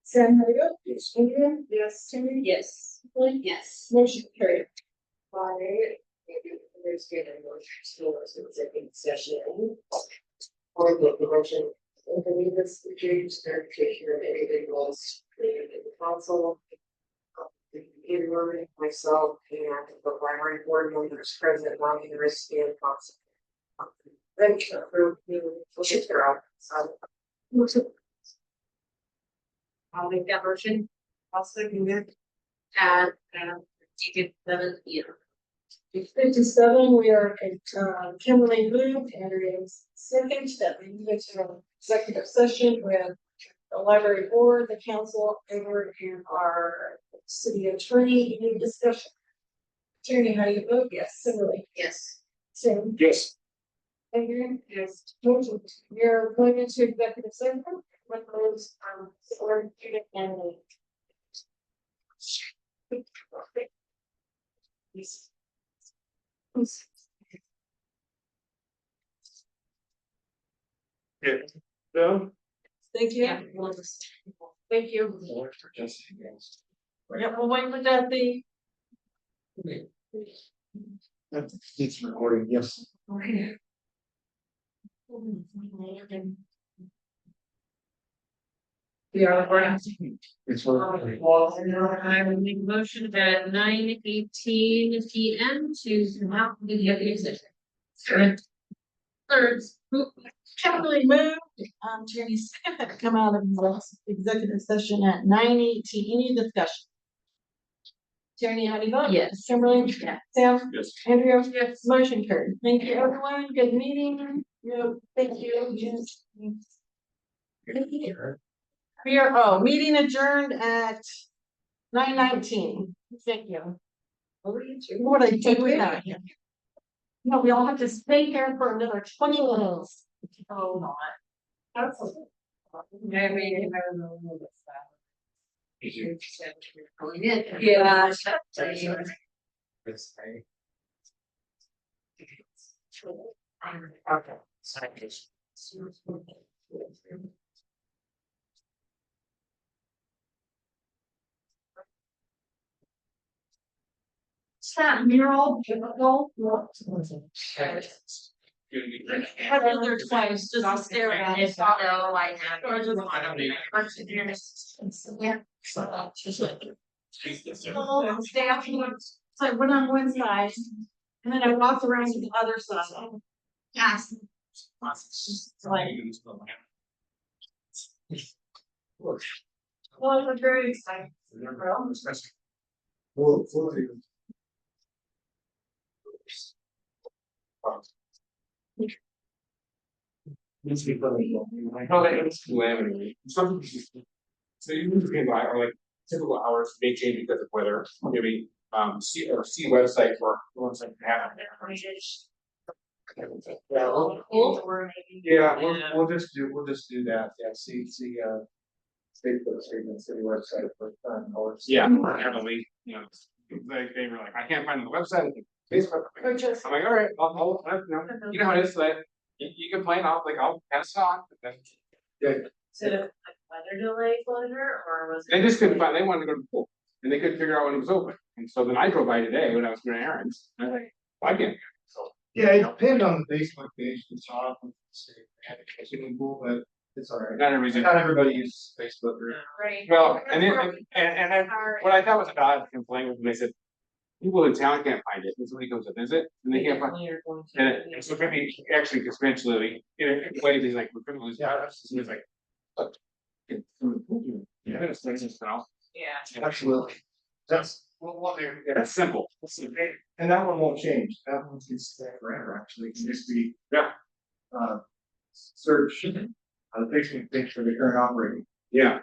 Sam, how do you go? Yes. Andrea? Yes. Tierney? Yes. Blake? Yes. Motion carried. There's good and more executive session. Or the motion, and believe this security certification of individuals, the council. The myself and the library board members present, along the risk and council. Then approve the shift girl, so. I'll make that motion. I'll second it. And, Deacon Levin, yeah. 57, we are at Kimberly Booth, Andrea's second, that we move into an executive session with the library board, the council, and our city attorney. Any discussion? Attorney, how do you vote? Yes. Kimberly? Yes. Sam? Yes. Adrian? Yes. Motion. Your appointment to executive session with those, or Judith and me. No? Thank you. Yeah. Thank you. Yeah, we'll wait for Jesse. It's recording, yes. Okay. We are recording. It's recording. I will make a motion at 9:18 PM to come out of the executive session. Third. Kimberly moved, Tierney second, to come out of the executive session at 9:18. Any discussion? Tierney, how do you vote? Yes. Kimberly? Yeah. Sam? Yes. Andrea? Yes. Motion carried. Thank you, everyone. Good meeting. Yeah, thank you. Yes. We are, meeting adjourned at 9:19. Thank you. Over to you. What I do with that? No, we all have to stay here for another 20 minutes. Oh, not. That's. Maybe, I don't know what's that. Yeah. Okay. Is that mural biblical? Had been there twice, just to stare at it. No, I have. Or just- Yeah. Oh, stay afterwards. So I went on one side and then I walked around to the other side. Yes. It's like, well, I'm very excited. Oh, that is calamity. Some. So you can buy or like typical hours may change because of weather, maybe see website for once I have. Yeah, we'll just do that, yeah, see, Facebook statement, city website for hours. Yeah, heavily, you know, they were like, I can't find the website, Facebook. Or just- I'm like, all right, you know how it is, like, you complain, I'll pass it on. So like weather delay closure or was it? They just couldn't find, they wanted to go to the pool, and they couldn't figure out when it was open, and so then I drove by today when I was doing errands, and I was like, well, I can't. So, Yeah, it depends on the Facebook page, it's off, but it's all right. not everybody's. Not everybody uses Facebook or. Right. Well, and then what I thought was odd complaint was when they said, people in town can't find it, and somebody comes to visit, and they can't find. And it, so maybe actually conventionally, in a way, he's like, we're gonna lose. Yeah. He's like. Look. Yeah, it's now. Yeah. Absolutely. That's, That's simple. and that one won't change, that one's gonna stay forever, actually, it can just be. Yeah. Search, the Facebook page for the current operating, Yeah,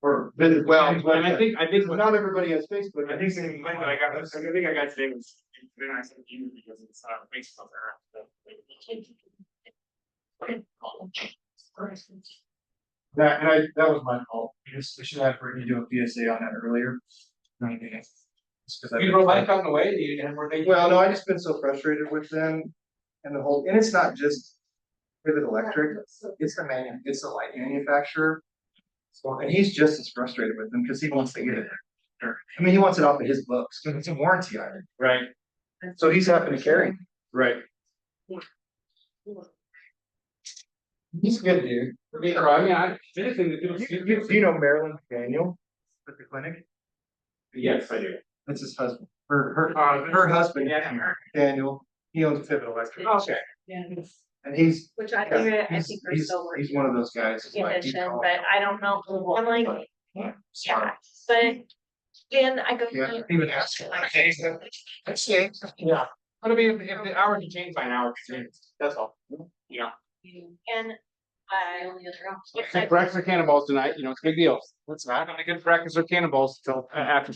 or visit. well, and I think what Not everybody has Facebook. I think the complaint that I got today was, then I said you because it's Facebook That, that was my fault, we should have Brittany do a PSA on that earlier. Just 'cause I- You drove life out the way, you didn't have more things. Well, no, I just been so frustrated with them and the whole, and it's not just Pivot Electric, it's the light manufacturer. So, and he's just as frustrated with them because he wants to get it. I mean, he wants it off of his books because it's a warranty item. Right, So he's having to carry. right. He's a good dude. I mean, anything to do. Do you know Marilyn Daniel at the clinic? Yes, I do. That's his husband. Her husband, Yeah. Daniel, he owns Pivot Electric. Okay. And he's. Which I he's- he's one of those guys. It's like, you know, I don't know. I'm like, yeah, but then I go. Yeah, he would ask. Yeah. But I mean, if the hour can change by an hour, that's all, you know. And I only other option. Breakfast or cannonballs tonight, you know, it's a big deal. It's not gonna get breakfast or cannonballs till after